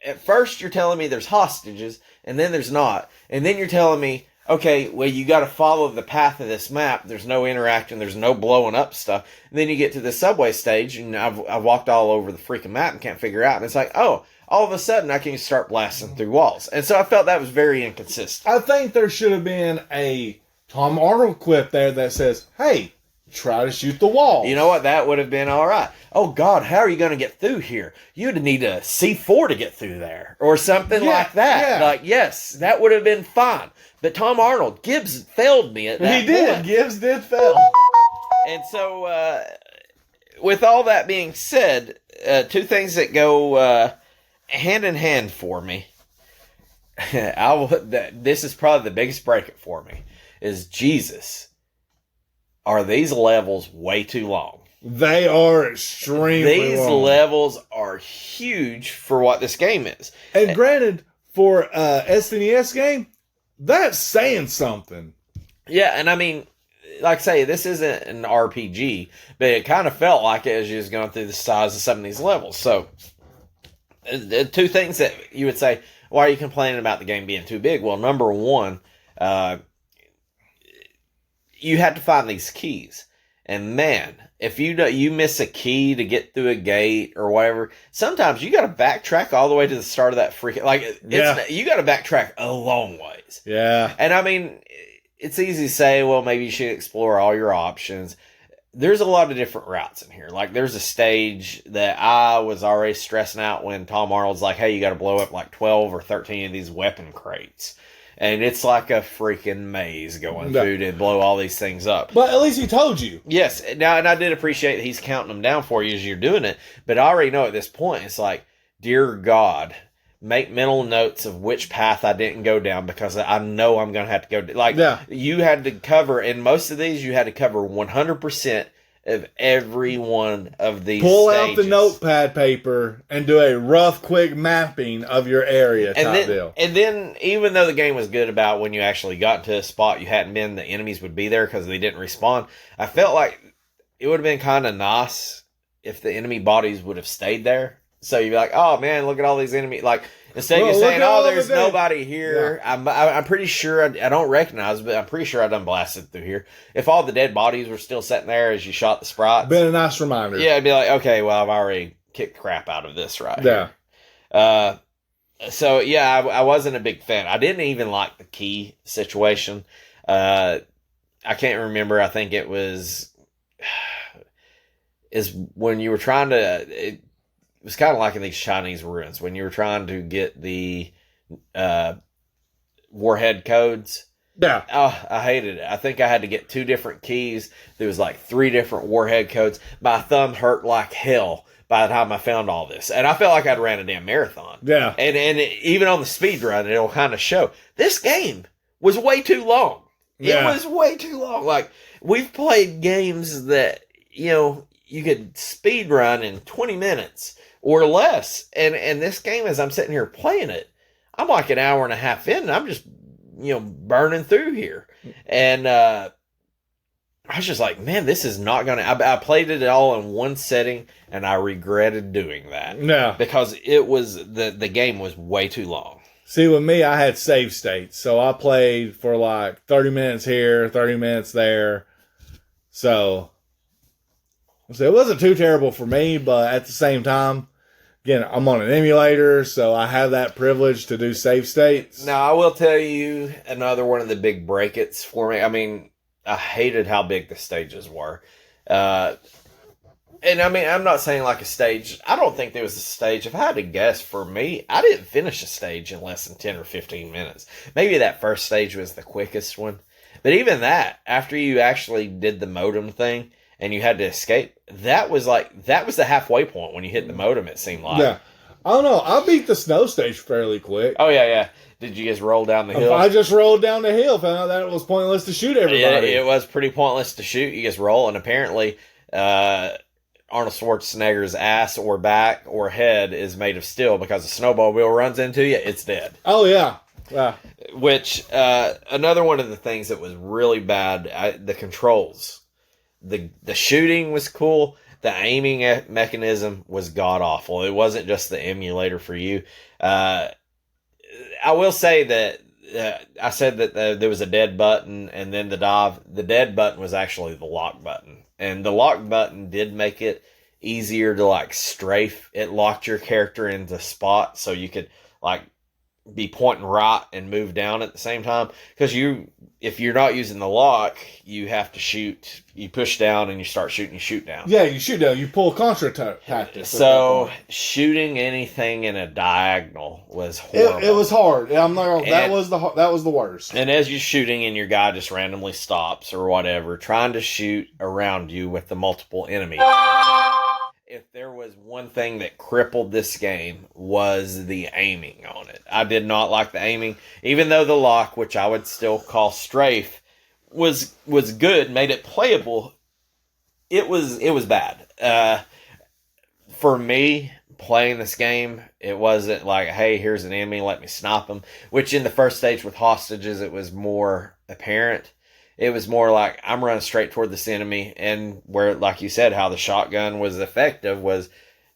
[SPEAKER 1] at first you're telling me there's hostages, and then there's not. And then you're telling me, okay, well, you got to follow the path of this map. There's no interacting. There's no blowing up stuff. And then you get to the subway stage, and I've walked all over the freaking map and can't figure it out. And it's like, oh, all of a sudden I can start blasting through walls. And so I felt that was very inconsistent.
[SPEAKER 2] I think there should have been a Tom Arnold clip there that says, hey, try to shoot the wall.
[SPEAKER 1] You know what? That would have been all right. Oh, God, how are you going to get through here? You'd need a C4 to get through there or something like that.
[SPEAKER 2] Yeah.
[SPEAKER 1] Like, yes, that would have been fine. But Tom Arnold, Gibbs failed me at that
[SPEAKER 2] He did.
[SPEAKER 1] point.
[SPEAKER 2] Gibbs did fail.
[SPEAKER 1] And so, with all that being said, 2 things that go hand in hand for me. This is probably the biggest breakup for me. Is Jesus. Are these levels way too long?
[SPEAKER 2] They are extremely
[SPEAKER 1] These
[SPEAKER 2] long.
[SPEAKER 1] levels are huge for what this game is.
[SPEAKER 2] And granted, for SNES game, that's saying something.
[SPEAKER 1] Yeah, and I mean, like I say, this isn't an RPG, but it kind of felt like it as you was going through the size of some of these levels. So, two things that you would say, why are you complaining about the game being too big? Well, number one, you had to find these keys. And man, if you miss a key to get through a gate or whatever, sometimes you got to backtrack all the way to the start of that freaking you got to backtrack a long ways.
[SPEAKER 2] Yeah.
[SPEAKER 1] And I mean, it's easy to say, well, maybe you should explore all your options. There's a lot of different routes in here. Like, there's a stage that I was already stressing out when Tom Arnold's like, hey, you got to blow up like 12 or 13 of these weapon crates. And it's like a freaking maze going through to blow all these things up.
[SPEAKER 2] But at least he told you.
[SPEAKER 1] Yes. Now, and I did appreciate that he's counting them down for you as you're doing it. But I already know at this point, it's like, dear God, make mental notes of which path I didn't go down because I know I'm going to have to go. Like, you had to cover, in most of these, you had to cover 100% of every one of these
[SPEAKER 2] Pull
[SPEAKER 1] stages.
[SPEAKER 2] out the notepad paper and do a rough, quick mapping of your area deal.
[SPEAKER 1] And then, even though the game was good about when you actually got to a spot you hadn't been, the enemies would be there because they didn't respawn. I felt like it would have been kind of nice if the enemy bodies would have stayed there. So you'd be like, oh man, look at all these enemies. Like, instead of you saying, oh, there's nobody here, I'm pretty sure, I don't recognize, but I'm pretty sure I done blasted through here. If all the dead bodies were still sitting there as you shot the sprites.
[SPEAKER 2] Been a nice reminder.
[SPEAKER 1] Yeah, I'd be like, okay, well, I've already kicked crap out of this here. So, yeah, I wasn't a big fan. I didn't even like the key situation. I can't remember. I think it was when you were trying to... It was kind of like in these Chinese ruins when you were trying to get the warhead codes.
[SPEAKER 2] Yeah.
[SPEAKER 1] Oh, I hated it. I think I had to get 2 different keys. There was like 3 different warhead codes. My thumb hurt like hell by the time I found all this. And I felt like I'd ran a damn marathon.
[SPEAKER 2] Yeah.
[SPEAKER 1] And even on the speed run, it'll kind of show. This game was way too long. Yeah. It was way too long. Like, we've played games that, you could speed run in 20 minutes or less. And this game, as I'm sitting here playing it, I'm like an hour and a half in, and I'm just, burning through here. And I was just like, man, this is not going to... I played it all in one setting, and I regretted doing that.
[SPEAKER 2] Yeah.
[SPEAKER 1] Because it was... The game was way too long.
[SPEAKER 2] See, with me, I had save states. So I played for like 30 minutes here, 30 minutes there. So it wasn't too terrible for me, but at the same time, again, I'm on an emulator, so I have that privilege to do save states.
[SPEAKER 1] Now, I will tell you another one of the big break-its for me. I mean, I hated how big the stages were. And I mean, I'm not saying like a stage. I don't think there was a stage. If I had to guess, for me, I didn't finish a stage in less than 10 or 15 minutes. Maybe that first stage was the quickest one. But even that, after you actually did the modem thing and you had to escape, that was the halfway point when you hit the modem, it seemed like.
[SPEAKER 2] Yeah. I don't know. I beat the snow stage fairly quick.
[SPEAKER 1] Oh, yeah. Did you just roll down the hill?
[SPEAKER 2] I just rolled down the hill, found out that it was pointless to shoot everybody.
[SPEAKER 1] Yeah, it was pretty pointless to shoot. You just roll, and apparently Arnold Schwarzenegger's ass or back or head is made of steel because a snowball wheel runs into you, it's dead.
[SPEAKER 2] Oh, yeah. Yeah.
[SPEAKER 1] Which, another one of the things that was really bad, the controls. The shooting was cool. The aiming mechanism was god-awful. It wasn't just the emulator for you. I will say that I said that there was a dead button and then the dive. The dead button was actually the lock button. And the lock button did make it easier to, like, strafe. It locked your character into spots so you could, like, be pointing right and move down at the same time. Because if you're not using the lock, you have to shoot. You push down and you start shooting. You shoot down.
[SPEAKER 2] Yeah, you shoot down. You pull contra tactics.
[SPEAKER 1] So shooting anything in a diagonal was horrible.
[SPEAKER 2] It was hard. I'm not gonna, that was the worst.
[SPEAKER 1] And as you're shooting and your guy just randomly stops or whatever, trying to shoot around you with the multiple enemies. If there was one thing that crippled this game was the aiming on it. I did not like the aiming, even though the lock, which I would still call strafe, was good, made it playable. it was bad. For me, playing this game, it wasn't like, hey, here's an enemy, let me snipe them. Which in the first stage with hostages, it was more apparent. It was more like I'm running straight toward this enemy, and where, like you said, how the shotgun was effective was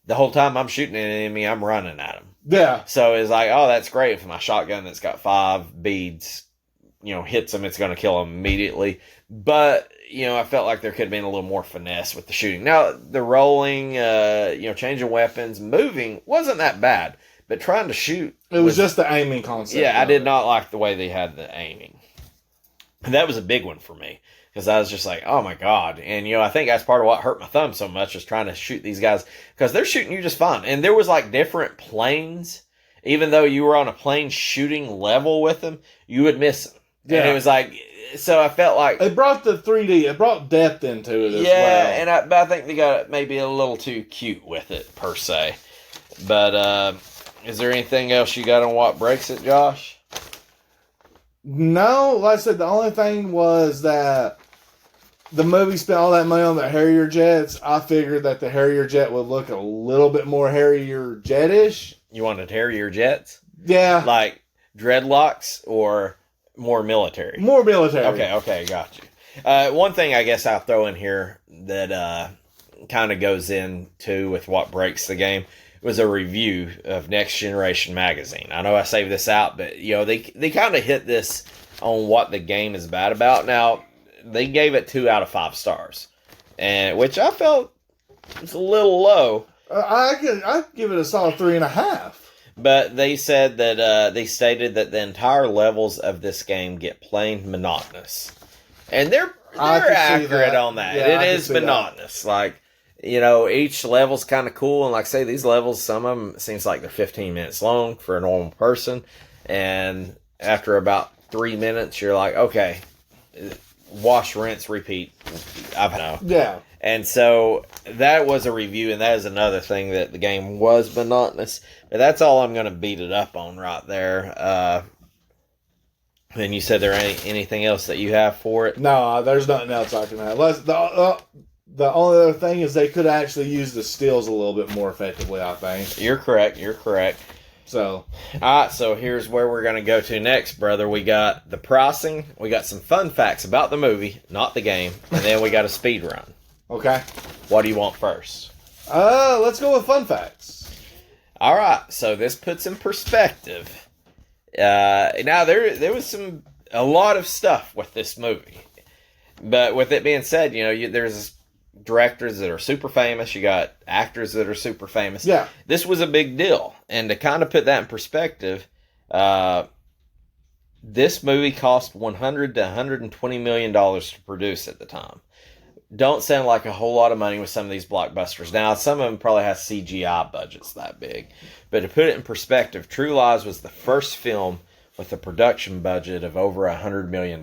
[SPEAKER 1] the whole time I'm shooting an enemy, I'm running at him.
[SPEAKER 2] Yeah.
[SPEAKER 1] So it's like, oh, that's great. If my shotgun that's got 5 beads, hits them, it's going to kill them immediately. But, I felt like there could have been a little more finesse with the shooting. Now, the rolling, changing weapons, moving wasn't that bad. But trying to shoot...
[SPEAKER 2] It was just the aiming concept.
[SPEAKER 1] Yeah, I did not like the way they had the aiming. And that was a big one for me. Because I was just like, oh my God. And, I think that's part of what hurt my thumb so much is trying to shoot these guys. Because they're shooting you just fine. And there was like different planes. Even though you were on a plane shooting level with them, you would miss them. Yeah. And it was like... So I felt like...
[SPEAKER 2] It brought the 3D, it brought depth into it as well.
[SPEAKER 1] Yeah, but I think they got maybe a little too cute with it, per se. But is there anything else you got on what breaks it, Josh?
[SPEAKER 2] No, like I said, the only thing was that the movie spent all that money on the Harrier jets. I figured that the Harrier jet would look a little bit more Harrier jet-ish.
[SPEAKER 1] You wanted Harrier jets?
[SPEAKER 2] Yeah.
[SPEAKER 1] Like dreadlocks or... More military.
[SPEAKER 2] More military.
[SPEAKER 1] Okay, got you. One thing I guess I'll throw in here that kind of goes into with what breaks the game was a review of Next Generation magazine. I know I saved this out, but they kind of hit this on what the game is bad about. Now they gave it 2 out of 5 stars, and which I felt was a little low.
[SPEAKER 2] I'd give it a solid 3.5.
[SPEAKER 1] But they said that they stated that the entire levels of this game get plain monotonous, and they're accurate on that. Yeah, it is monotonous. That. Like each level's kind of cool, and like I say, these levels, some of them seems like they're 15 minutes long for a normal person, and after about 3 minutes, you're like, okay, wash, rinse, repeat. I know.
[SPEAKER 2] Yeah.
[SPEAKER 1] And so that was a review, and that is another thing that the game was monotonous. But that's all I'm going to beat it up on right there. And you said there ain't anything else that you have for it?
[SPEAKER 2] No, there's nothing else I can have. The only other thing is they could actually use the stills a little bit more effectively, I think.
[SPEAKER 1] You're correct.
[SPEAKER 2] So.
[SPEAKER 1] All right, so here's where we're going to go to next, brother. We got the pricing. We got some fun facts about the movie, not the game. And then we got a speed run.
[SPEAKER 2] Okay.
[SPEAKER 1] What do you want first?
[SPEAKER 2] Let's go with fun facts.
[SPEAKER 1] All right. So this puts in perspective. Now there was a lot of stuff with this movie, but with it being said, there's directors that are super famous. You got actors that are super famous.
[SPEAKER 2] Yeah.
[SPEAKER 1] This was a big deal, and to kind of put that in perspective, this movie cost $100 to $120 million to produce at the time. Don't sound like a whole lot of money with some of these blockbusters. Now, some of them probably have CGI budgets that big. But to put it in perspective, True Lies was the first film with a production budget of over $100 million.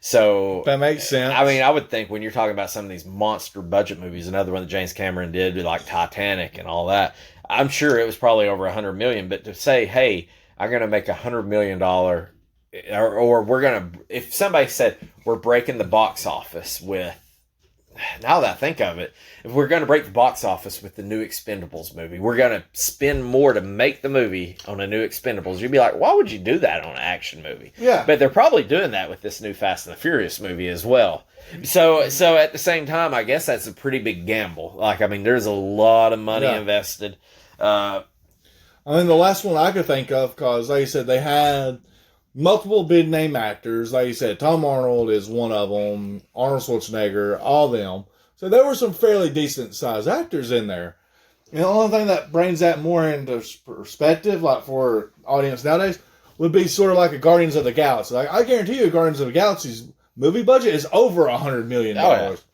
[SPEAKER 1] So
[SPEAKER 2] that makes sense.
[SPEAKER 1] I mean, I would think when you're talking about some of these monster budget movies, another one that James Cameron did, like Titanic and all that, I'm sure it was probably over $100 million. But to say, hey, I'm going to make $100 million, or we're going to, if somebody said we're breaking the box office with, now that I think of it, if we're going to break the box office with the new Expendables movie, we're going to spend more to make the movie on a new Expendables. You'd be like, why would you do that on an action movie?
[SPEAKER 2] Yeah.
[SPEAKER 1] But they're probably doing that with this new Fast and the Furious movie as well. So at the same time, I guess that's a pretty big gamble. Like, I mean, there's a lot of money invested.
[SPEAKER 2] I mean, the last one I could think of, because like you said, they had multiple big name actors. Like you said, Tom Arnold is one of them. Arnold Schwarzenegger, all them. So there were some fairly decent sized actors in there. And the only thing that brings that more into perspective, like for audience nowadays, would be sort of like a Guardians of the Galaxy. Like, I guarantee you, Guardians of the Galaxy's movie budget is over $100 million.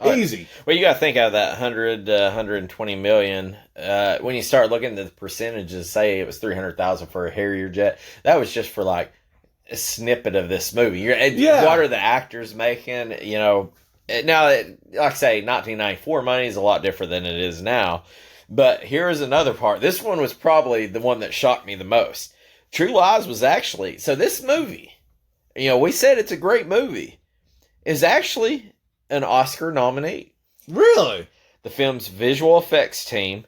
[SPEAKER 2] Easy.
[SPEAKER 1] Well, you got to think out of that 120 million. When you start looking at the percentages, say it was 300,000 for a Harrier jet. That was just for like a snippet of this movie. What are the actors making? Now, like I say, 1994 money is a lot different than it is now. But here's another part. This one was probably the one that shocked me the most. True Lies was actually, so this movie, we said it's a great movie, is actually an Oscar nominee.
[SPEAKER 2] Really?
[SPEAKER 1] The film's visual effects team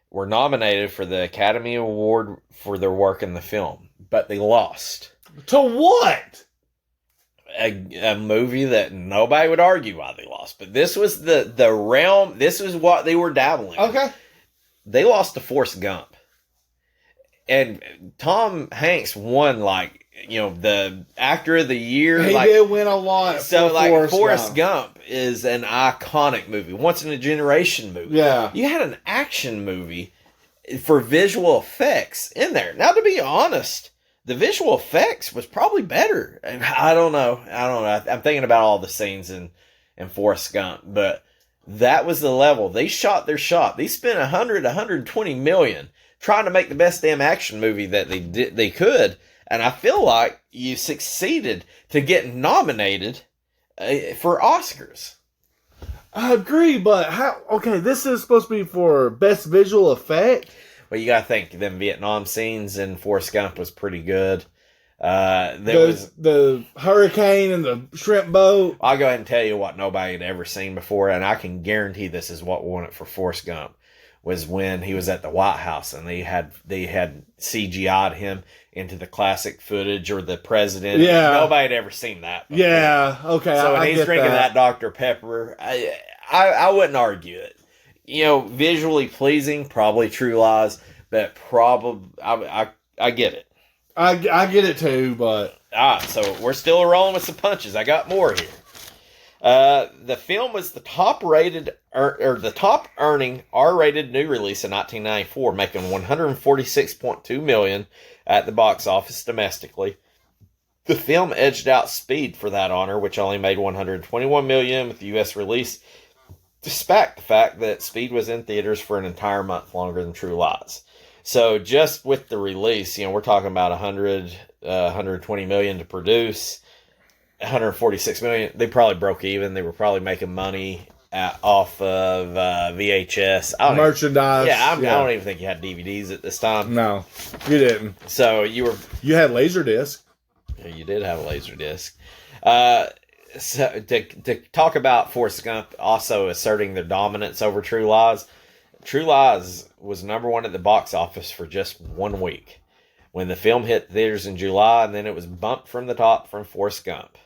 [SPEAKER 1] were nominated for the Academy Award for their work in the film, but they lost.
[SPEAKER 2] To what?
[SPEAKER 1] A movie that nobody would argue why they lost, but this was the realm. This was what they were dabbling in.
[SPEAKER 2] Okay.
[SPEAKER 1] They lost to Forrest Gump, and Tom Hanks won the actor of the year.
[SPEAKER 2] He did win a lot.
[SPEAKER 1] So Forrest Gump is an iconic movie, once in a generation movie.
[SPEAKER 2] Yeah.
[SPEAKER 1] You had an action movie for visual effects in there. Now, to be honest, the visual effects was probably better. I don't know. I'm thinking about all the scenes in Forrest Gump, but that was the level. They shot their shot. They spent $120 million trying to make the best damn action movie that they could. And I feel like you succeeded to get nominated for Oscars.
[SPEAKER 2] I agree, but how? Okay, this is supposed to be for best visual effect.
[SPEAKER 1] Well, you gotta think them Vietnam scenes in Forrest Gump was pretty good.
[SPEAKER 2] The hurricane and the shrimp boat.
[SPEAKER 1] I'll go ahead and tell you what nobody had ever seen before, and I can guarantee this is what won it for Forrest Gump. Was when he was at the White House and they had CGI'd him into the classic footage or the president.
[SPEAKER 2] Yeah,
[SPEAKER 1] nobody had ever seen that before.
[SPEAKER 2] Yeah, okay.
[SPEAKER 1] So when he's drinking that Dr. Pepper, I wouldn't argue it. Visually pleasing, probably True Lies, but probably I get it.
[SPEAKER 2] I get it too, but
[SPEAKER 1] so we're still rolling with some punches. I got more here. The film was the top earning R-rated new release in 1994, making $146.2 million at the box office domestically. The film edged out Speed for that honor, which only made $121 million with the U.S. release, despite the fact that Speed was in theaters for an entire month longer than True Lies. So just with the release, we're talking about $120 million to produce. $146 million. They probably broke even. They were probably making money off of VHS
[SPEAKER 2] merchandise.
[SPEAKER 1] I don't even think you had DVDs at this time.
[SPEAKER 2] No, you didn't.
[SPEAKER 1] So you
[SPEAKER 2] had Laserdisc.
[SPEAKER 1] You did have a Laserdisc. So to talk about Forrest Gump also asserting their dominance over True Lies. True Lies was number one at the box office for just 1 week when the film hit theaters in July, and then it was bumped from the top from Forrest Gump.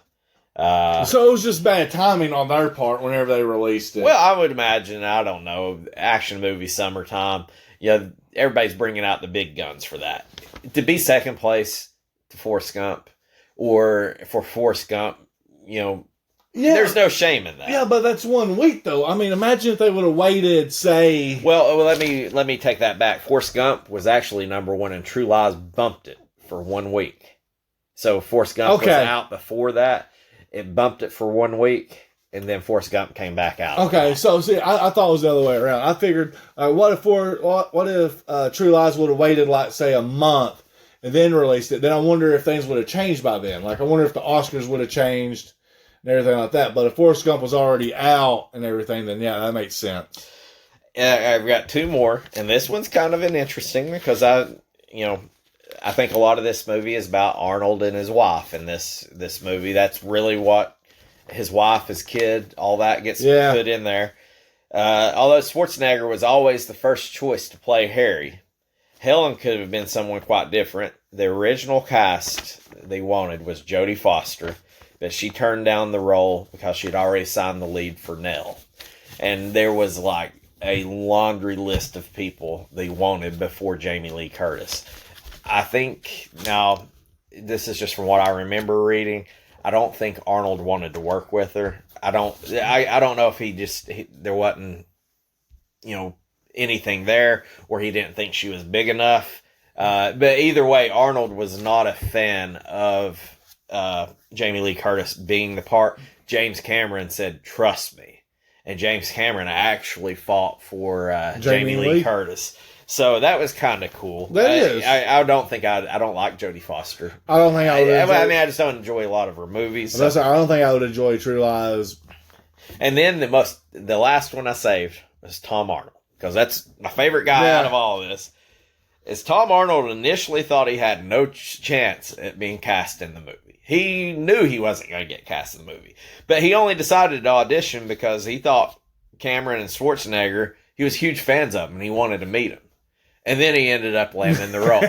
[SPEAKER 2] So it was just bad timing on their part whenever they released it.
[SPEAKER 1] Well, I would imagine, I don't know, action movie summertime, everybody's bringing out the big guns for that. To be second place to Forrest Gump, or for Forrest Gump, there's no shame in that.
[SPEAKER 2] Yeah, but that's 1 week though. I mean, imagine if they would have waited, say.
[SPEAKER 1] Well, let me take that back. Forrest Gump was actually number one, and True Lies bumped it for 1 week. So Forrest Gump was out before that. It bumped it for 1 week, and then Forrest Gump came back out.
[SPEAKER 2] Okay, so see, I thought it was the other way around. I figured, what if True Lies would have waited, say, a month and then released it? Then I wonder if things would have changed by then. I wonder if the Oscars would have changed and everything like that. But if Forrest Gump was already out and everything, then yeah, that makes sense.
[SPEAKER 1] I've got two more, and this one's kind of an interesting because I think a lot of this movie is about Arnold and his wife in this movie. That's really what his wife, his kid, all that gets put in there. Although Schwarzenegger was always the first choice to play Harry, Helen could have been someone quite different. The original cast they wanted was Jodie Foster, but she turned down the role because she'd already signed the lead for Nell. And there was a laundry list of people they wanted before Jamie Lee Curtis. I think, now, this is just from what I remember reading, I don't think Arnold wanted to work with her. I don't know if there wasn't, anything there, or he didn't think she was big enough. But either way, Arnold was not a fan of Jamie Lee Curtis being the part. James Cameron said, "Trust me." And James Cameron actually fought for Jamie Lee Curtis. So that was kind of cool.
[SPEAKER 2] That is.
[SPEAKER 1] I don't think I don't like Jodie Foster.
[SPEAKER 2] I don't think I would.
[SPEAKER 1] I just don't enjoy a lot of her movies.
[SPEAKER 2] So. I don't think I would enjoy True Lies.
[SPEAKER 1] And then the last one I saved was Tom Arnold, because that's my favorite guy out of all of this. Is Tom Arnold initially thought he had no chance at being cast in the movie. He knew he wasn't going to get cast in the movie, but he only decided to audition because he thought Cameron and Schwarzenegger, he was huge fans of him, and he wanted to meet him. And then he ended up landing the role,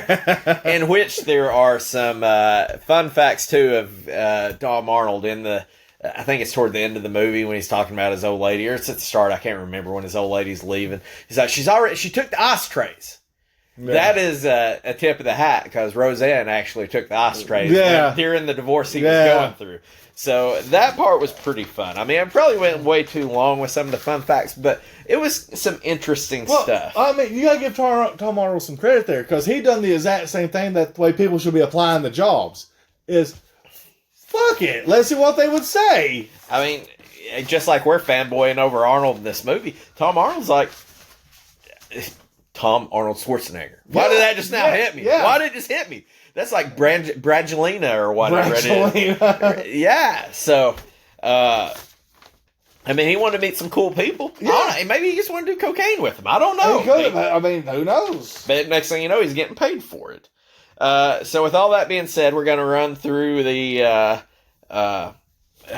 [SPEAKER 1] in which there are some fun facts too of Tom Arnold in the. I think it's toward the end of the movie when he's talking about his old lady, or it's at the start. I can't remember when his old lady's leaving. He's like, she took the ice trays. Yeah. That is a tip of the hat because Roseanne actually took the ice trays during the divorce he was going through. So that part was pretty fun. I mean, I probably went way too long with some of the fun facts, but it was some interesting stuff.
[SPEAKER 2] I mean, you got to give Tom Arnold some credit there because he done the exact same thing that the way people should be applying the jobs is. Fuck it. Let's see what they would say.
[SPEAKER 1] I mean, just like we're fanboying over Arnold in this movie, Tom Arnold's like, Tom Arnold Schwarzenegger. Why did that just now hit me? Why did it just hit me? That's like Brangelina or whatever it is. Yeah. So, I mean, he wanted to meet some cool people. Yeah. Maybe he just wanted to do cocaine with them. I don't know.
[SPEAKER 2] I mean, who knows?
[SPEAKER 1] But next thing you know, he's getting paid for it. So with all that being said, we're going to run through the,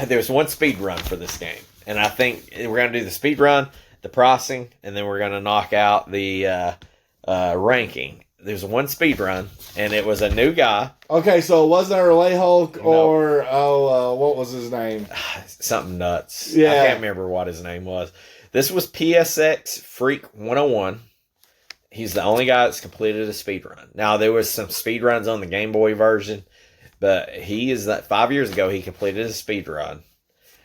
[SPEAKER 1] there's one speed run for this game. And I think we're going to do the speed run, the pricing, and then we're going to knock out the, ranking. There's one speed run, and it was a new guy.
[SPEAKER 2] Okay, so it wasn't Relay Hulk or, what was his name?
[SPEAKER 1] Something nuts. Yeah. I can't remember what his name was. This was PSX Freak 101. He's the only guy that's completed a speed run. Now, there was some speed runs on the Game Boy version, but he is that 5 years ago, he completed a speed run.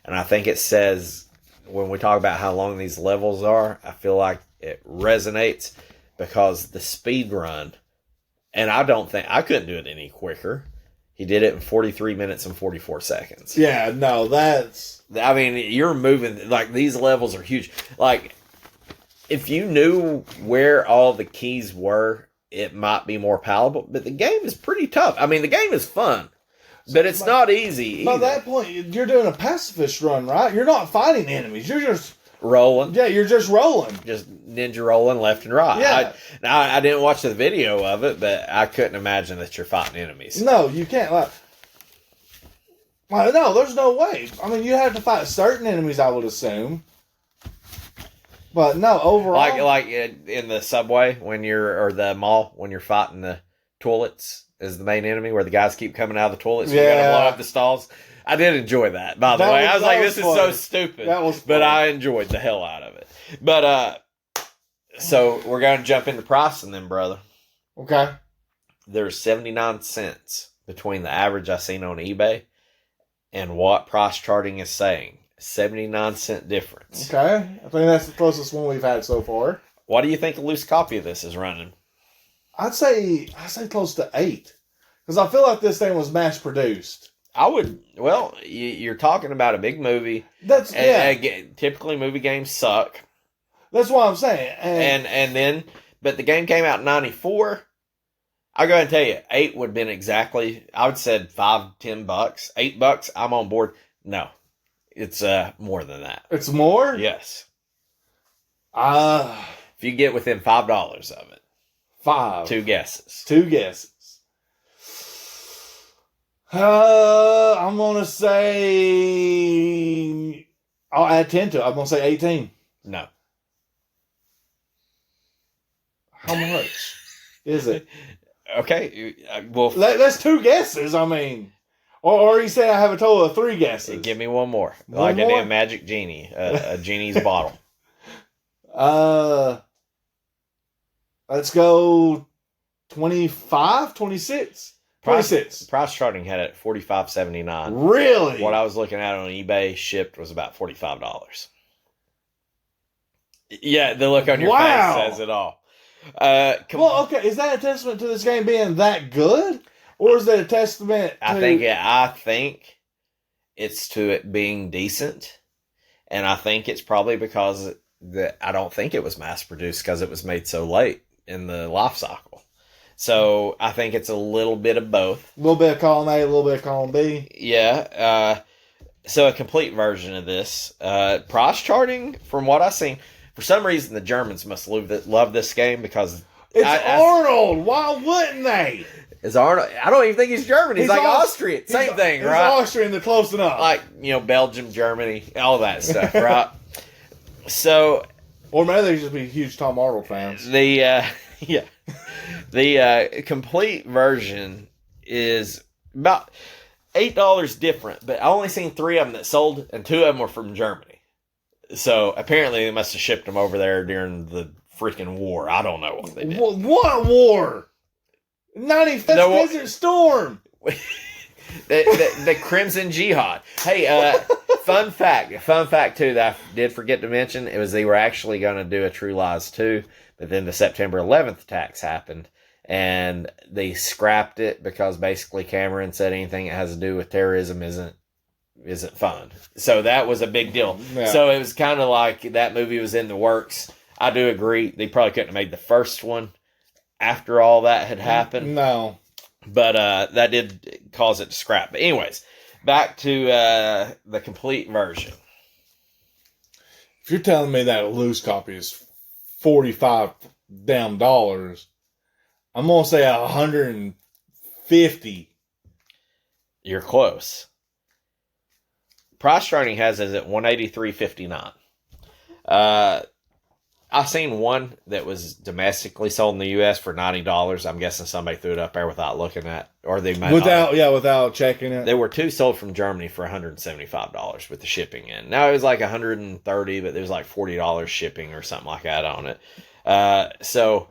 [SPEAKER 1] And I think it says, when we talk about how long these levels are, I feel like it resonates because the speed run, and I couldn't do it any quicker. He did it in 43 minutes and 44 seconds.
[SPEAKER 2] Yeah, no,
[SPEAKER 1] I mean, you're moving, like, these levels are huge. Like, if you knew where all the keys were, it might be more palatable. But the game is pretty tough. I mean, the game is fun, but it's not easy.
[SPEAKER 2] By that point, you're doing a pacifist run, right? You're not fighting enemies. You're just
[SPEAKER 1] rolling.
[SPEAKER 2] Yeah, you're just rolling.
[SPEAKER 1] Just ninja rolling left and right.
[SPEAKER 2] Yeah.
[SPEAKER 1] I didn't watch the video of it, but I couldn't imagine that you're fighting enemies.
[SPEAKER 2] No, you can't. No, there's no way. I mean, you have to fight certain enemies, I would assume. But no, overall,
[SPEAKER 1] like in the subway or the mall when you're fighting the toilets is the main enemy, where the guys keep coming out of the toilets. Yeah, you got to blow up the stalls. I did enjoy that. By the way, I was like, this is so stupid. But I enjoyed the hell out of it. But so we're going to jump into pricing then, brother.
[SPEAKER 2] Okay.
[SPEAKER 1] There's 79 cents between the average I seen on eBay and what price charting is saying. 79-cent difference.
[SPEAKER 2] Okay. I think that's the closest one we've had so far.
[SPEAKER 1] What do you think a loose copy of this is running?
[SPEAKER 2] I'd say close to 8. Because I feel like this thing was mass produced.
[SPEAKER 1] You're talking about a big movie. Typically movie games suck.
[SPEAKER 2] That's what I'm saying.
[SPEAKER 1] But the game came out in 94. I'll go ahead and tell you, 8 would have been exactly, I would have said $5, $10. $8, I'm on board. No. It's more than that.
[SPEAKER 2] It's more?
[SPEAKER 1] Yes. If you get within $5 of it.
[SPEAKER 2] 5.
[SPEAKER 1] 2 guesses.
[SPEAKER 2] 2 guesses. I'm going to say... I'll add 10 to it. I'm going to say 18.
[SPEAKER 1] No.
[SPEAKER 2] How much is it?
[SPEAKER 1] Okay. Well,
[SPEAKER 2] that's 2 guesses, I mean... Or you say I have a total of 3 guesses.
[SPEAKER 1] Give me one more. A damn magic genie. A genie's bottle.
[SPEAKER 2] Let's go 25, 26. 26.
[SPEAKER 1] Price charting had it at $45.79.
[SPEAKER 2] Really?
[SPEAKER 1] What I was looking at on eBay shipped was about $45. Yeah, the look on your face says it all.
[SPEAKER 2] Okay. Is that a testament to this game being that good? Or is that a testament to...
[SPEAKER 1] I think it's to it being decent. And I think it's probably because I don't think it was mass produced because it was made so late in the life cycle. So I think it's a little bit of both.
[SPEAKER 2] A little bit of column A, a little bit of column B.
[SPEAKER 1] Yeah. So a complete version of this. Price charting, from what I've seen, for some reason the Germans must love this game because...
[SPEAKER 2] It's Arnold! Why wouldn't they?
[SPEAKER 1] Is Arnold? I don't even think he's German. He's like Austrian. Same thing, right?
[SPEAKER 2] He's Austrian. They're close enough.
[SPEAKER 1] Like, Belgium, Germany, all that stuff, right? So
[SPEAKER 2] Or maybe they just be huge Tom Arnold fans.
[SPEAKER 1] the yeah, the complete version is about $8 different, but I only seen 3 of them that sold, and 2 of them were from Germany. So apparently they must have shipped them over there during the freaking war. I don't know what they did.
[SPEAKER 2] What war? 95th Desert Storm.
[SPEAKER 1] the Crimson Jihad. Hey, fun fact too that I did forget to mention, it was they were actually going to do a True Lies 2, but then the September 11th attacks happened, and they scrapped it because basically Cameron said anything that has to do with terrorism isn't fun. So that was a big deal. Yeah. So it was kind of like that movie was in the works. I do agree. They probably couldn't have made the first one after all that had happened.
[SPEAKER 2] No.
[SPEAKER 1] But that did cause it to scrap. But anyways, back to the complete version.
[SPEAKER 2] If you're telling me that a loose copy is $45 damn dollars, I'm going to say $150.
[SPEAKER 1] You're close. Price Charting has it at $183.59. I've seen one that was domestically sold in the U.S. for $90. I'm guessing somebody threw it up there without looking at, or they might
[SPEAKER 2] without checking it.
[SPEAKER 1] There were 2 sold from Germany for $175 with the shipping in. Now it was like $130, but there was like $40 shipping or something like that on it. So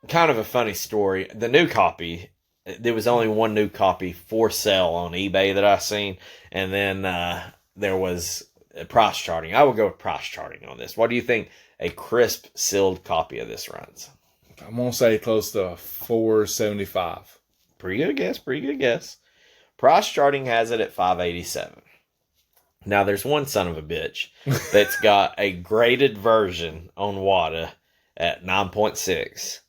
[SPEAKER 1] kind of a funny story. The new copy, there was only one new copy for sale on eBay that I seen, and then there was Price Charting. I will go with Price Charting on this. What do you think a crisp sealed copy of this runs?
[SPEAKER 2] I'm gonna say close to $475.
[SPEAKER 1] Pretty good guess. Price Charting has it at $587. Now there's one son of a bitch that's got a graded version on WATA at 9.6,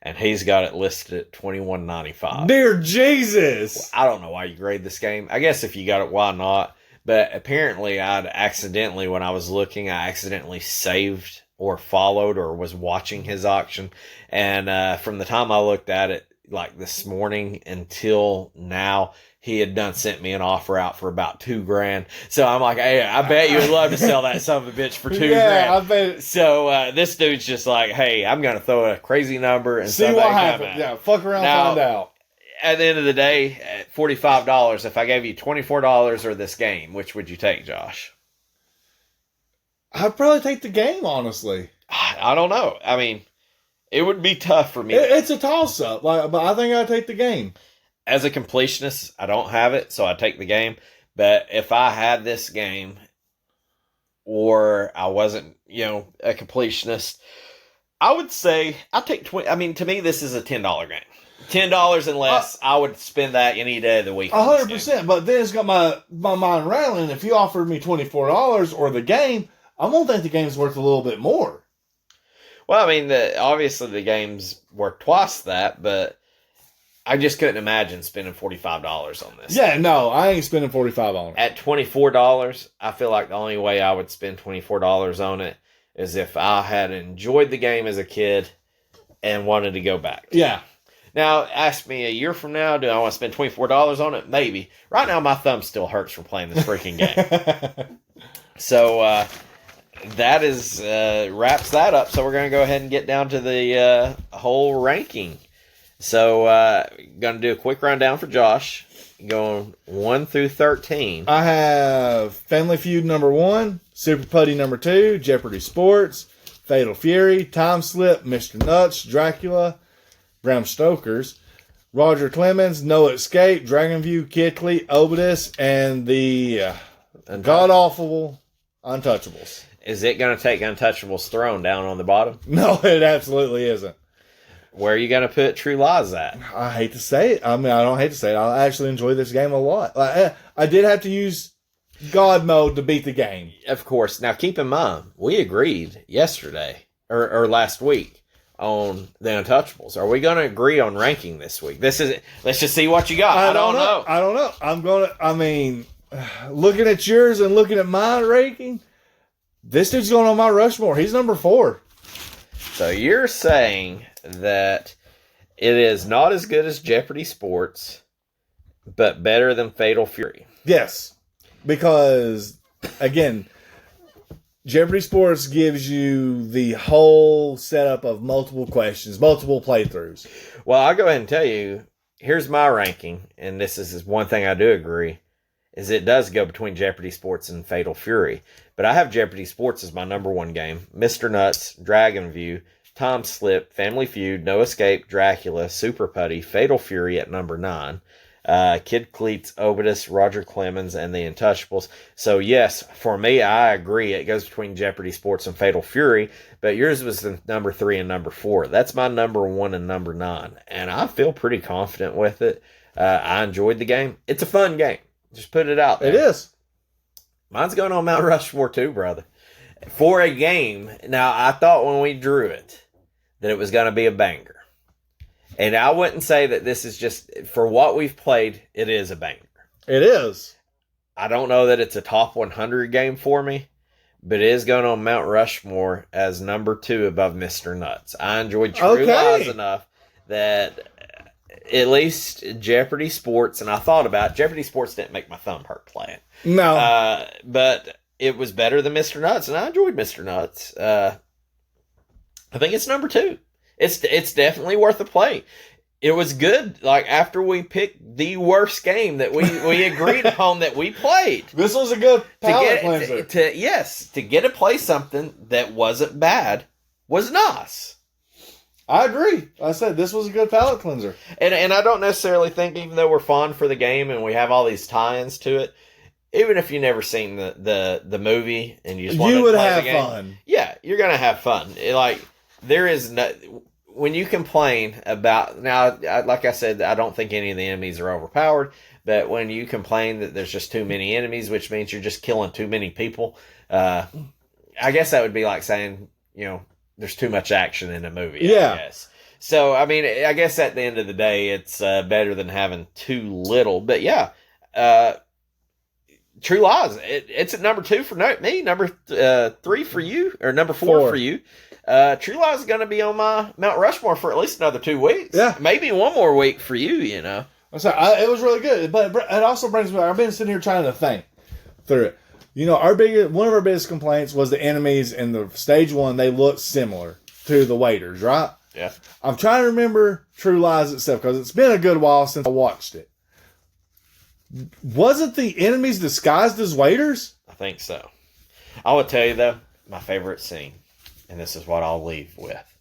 [SPEAKER 1] and he's got it listed at $21.95.
[SPEAKER 2] Dear Jesus!
[SPEAKER 1] I don't know why you grade this game. I guess if you got it, why not? But apparently when I was looking, I accidentally saved or followed or was watching his auction. And from the time I looked at it, like this morning until now, he had sent me an offer out for about $2,000. So I'm like, hey, I bet you would love to sell that son of a bitch for $2,000.
[SPEAKER 2] Yeah, I bet.
[SPEAKER 1] So this dude's just like, hey, I'm going to throw a crazy number and
[SPEAKER 2] see what happens. Yeah, fuck around, find out.
[SPEAKER 1] At the end of the day, at $45, if I gave you $24 or this game, which would you take, Josh?
[SPEAKER 2] I'd probably take the game, honestly.
[SPEAKER 1] I don't know. I mean, it would be tough for me.
[SPEAKER 2] It's a toss-up, but I think I'd take the game.
[SPEAKER 1] As a completionist, I don't have it, so I take the game. But if I had this game, or I wasn't, a completionist, I would say I'd take 20. I mean, to me, this is a $10 game. $10 and less, I would spend that any day of the week.
[SPEAKER 2] 100%. But then it's got my mind rattling. If you offered me $24 or the game, I'm gonna think the game's worth a little bit more.
[SPEAKER 1] Well, I mean, obviously the game's worth twice that, but I just couldn't imagine spending $45 on this.
[SPEAKER 2] Yeah, no, I ain't spending $45 on it.
[SPEAKER 1] At $24, I feel like the only way I would spend $24 on it is if I had enjoyed the game as a kid and wanted to go back.
[SPEAKER 2] Yeah.
[SPEAKER 1] Now, ask me a year from now, do I want to spend $24 on it? Maybe. Right now, my thumb still hurts from playing this freaking game. So, that is wraps that up. So, we're going to go ahead and get down to the whole ranking. So, going to do a quick rundown for Josh, going 1 through 13.
[SPEAKER 2] I have Family Feud number 1, Super Putty number 2, Jeopardy Sports, Fatal Fury, Time Slip, Mr. Nuts, Dracula, Bram Stoker's, Roger Clemens, No Escape, Dragonview, Kickley, Obidus, and the god-awful Untouchables.
[SPEAKER 1] Is it going to take Untouchables' throne down on the bottom?
[SPEAKER 2] No, it absolutely isn't.
[SPEAKER 1] Where are you going to put True Lies at?
[SPEAKER 2] I hate to say it. I mean, I don't hate to say it. I actually enjoy this game a lot. I did have to use God mode to beat the game.
[SPEAKER 1] Of course. Now, keep in mind, we agreed yesterday, or last week, on the Untouchables. Are we going to agree on ranking this week? Let's just see what you got. I don't know.
[SPEAKER 2] I don't know. Looking at yours and looking at my ranking, this dude's going on my Rushmore. He's number 4.
[SPEAKER 1] So you're saying that it is not as good as Jeopardy Sports, but better than Fatal Fury.
[SPEAKER 2] Yes. Because, again, Jeopardy Sports gives you the whole setup of multiple questions, multiple playthroughs.
[SPEAKER 1] Well, I'll go ahead and tell you, here's my ranking, and this is one thing I do agree, is it does go between Jeopardy Sports and Fatal Fury. But I have Jeopardy Sports as my number one game. Mr. Nuts, Dragon View, Tom Slip, Family Feud, No Escape, Dracula, Super Putty, Fatal Fury at number 9. Kid Cleats, Obidus, Roger Clemens, and the Untouchables. So yes, for me, I agree. It goes between Jeopardy Sports and Fatal Fury, but yours was the number 3 and number 4. That's my number 1 and number 9, and I feel pretty confident with it. I enjoyed the game. It's a fun game. Just put it out there.
[SPEAKER 2] It is.
[SPEAKER 1] Mine's going on Mount Rushmore too, brother. For a game, now I thought when we drew it that it was going to be a banger. And I wouldn't say that this is just, for what we've played, it is a banger.
[SPEAKER 2] It is.
[SPEAKER 1] I don't know that it's a top 100 game for me, but it is going on Mount Rushmore as number 2 above Mr. Nuts. I enjoyed True Lies enough that at least Jeopardy Sports, and I thought about Jeopardy Sports didn't make my thumb hurt playing.
[SPEAKER 2] No.
[SPEAKER 1] But it was better than Mr. Nuts, and I enjoyed Mr. Nuts. I think it's number 2. It's definitely worth a play. It was good. Like, after we picked the worst game that we agreed upon that we played.
[SPEAKER 2] This was a good palate cleanser.
[SPEAKER 1] To get to play something that wasn't bad was nice.
[SPEAKER 2] I agree. I said this was a good palate cleanser.
[SPEAKER 1] And I don't necessarily think, even though we're fond for the game and we have all these tie-ins to it, even if you've never seen the movie and you just want to play the game,
[SPEAKER 2] fun.
[SPEAKER 1] Yeah, you're going to have fun. There is no... When you complain about, now, like I said, I don't think any of the enemies are overpowered, but when you complain that there's just too many enemies, which means you're just killing too many people, I guess that would be like saying, there's too much action in a movie.
[SPEAKER 2] Yeah.
[SPEAKER 1] I guess. So, I mean, I guess at the end of the day, it's better than having too little. But yeah, True Lies, it's at number 2 for me, number 3 for you, or number 4 for you. True Lies is going to be on my Mount Rushmore for at least another 2 weeks.
[SPEAKER 2] Yeah.
[SPEAKER 1] Maybe one more week for you,
[SPEAKER 2] I'm sorry, it was really good. But it also brings me, I've been sitting here trying to think through it. One of our biggest complaints was the enemies in the stage 1, they looked similar to the waiters, right?
[SPEAKER 1] Yeah.
[SPEAKER 2] I'm trying to remember True Lies itself because it's been a good while since I watched it. Wasn't the enemies disguised as waiters?
[SPEAKER 1] I think so. I will tell you, though, my favorite scene, and this is what I'll leave with,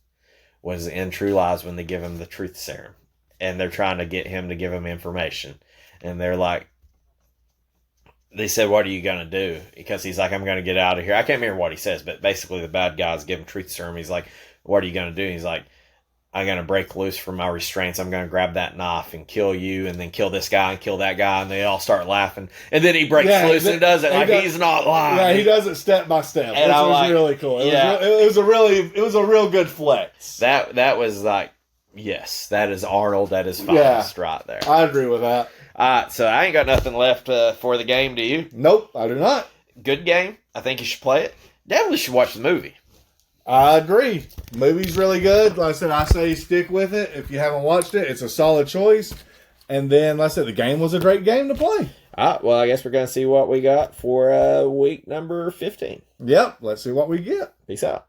[SPEAKER 1] was in True Lies when they give him the truth serum. And they're trying to get him to give him information. And they're like, they said, what are you going to do? Because he's like, I'm going to get out of here. I can't remember what he says, but basically the bad guys give him truth serum. He's like, what are you going to do? He's like, I'm going to break loose from my restraints. I'm going to grab that knife and kill you and then kill this guy and kill that guy. And they all start laughing. And then he breaks loose and does it like he's not lying.
[SPEAKER 2] Yeah, he does it step by step.
[SPEAKER 1] And
[SPEAKER 2] Which was really cool. It was a real good flex.
[SPEAKER 1] That was like, yes, that is Arnold. That is finest right there.
[SPEAKER 2] I agree with that.
[SPEAKER 1] All right, so I ain't got nothing left for the game, do you?
[SPEAKER 2] Nope, I do not.
[SPEAKER 1] Good game. I think you should play it. Definitely should watch the movie.
[SPEAKER 2] I agree. Movie's really good. Like I said, I say stick with it. If you haven't watched it, it's a solid choice. And then, like I said, the game was a great game to play.
[SPEAKER 1] All right, well, I guess we're going to see what we got for week number 15.
[SPEAKER 2] Yep, let's see what we get.
[SPEAKER 1] Peace out.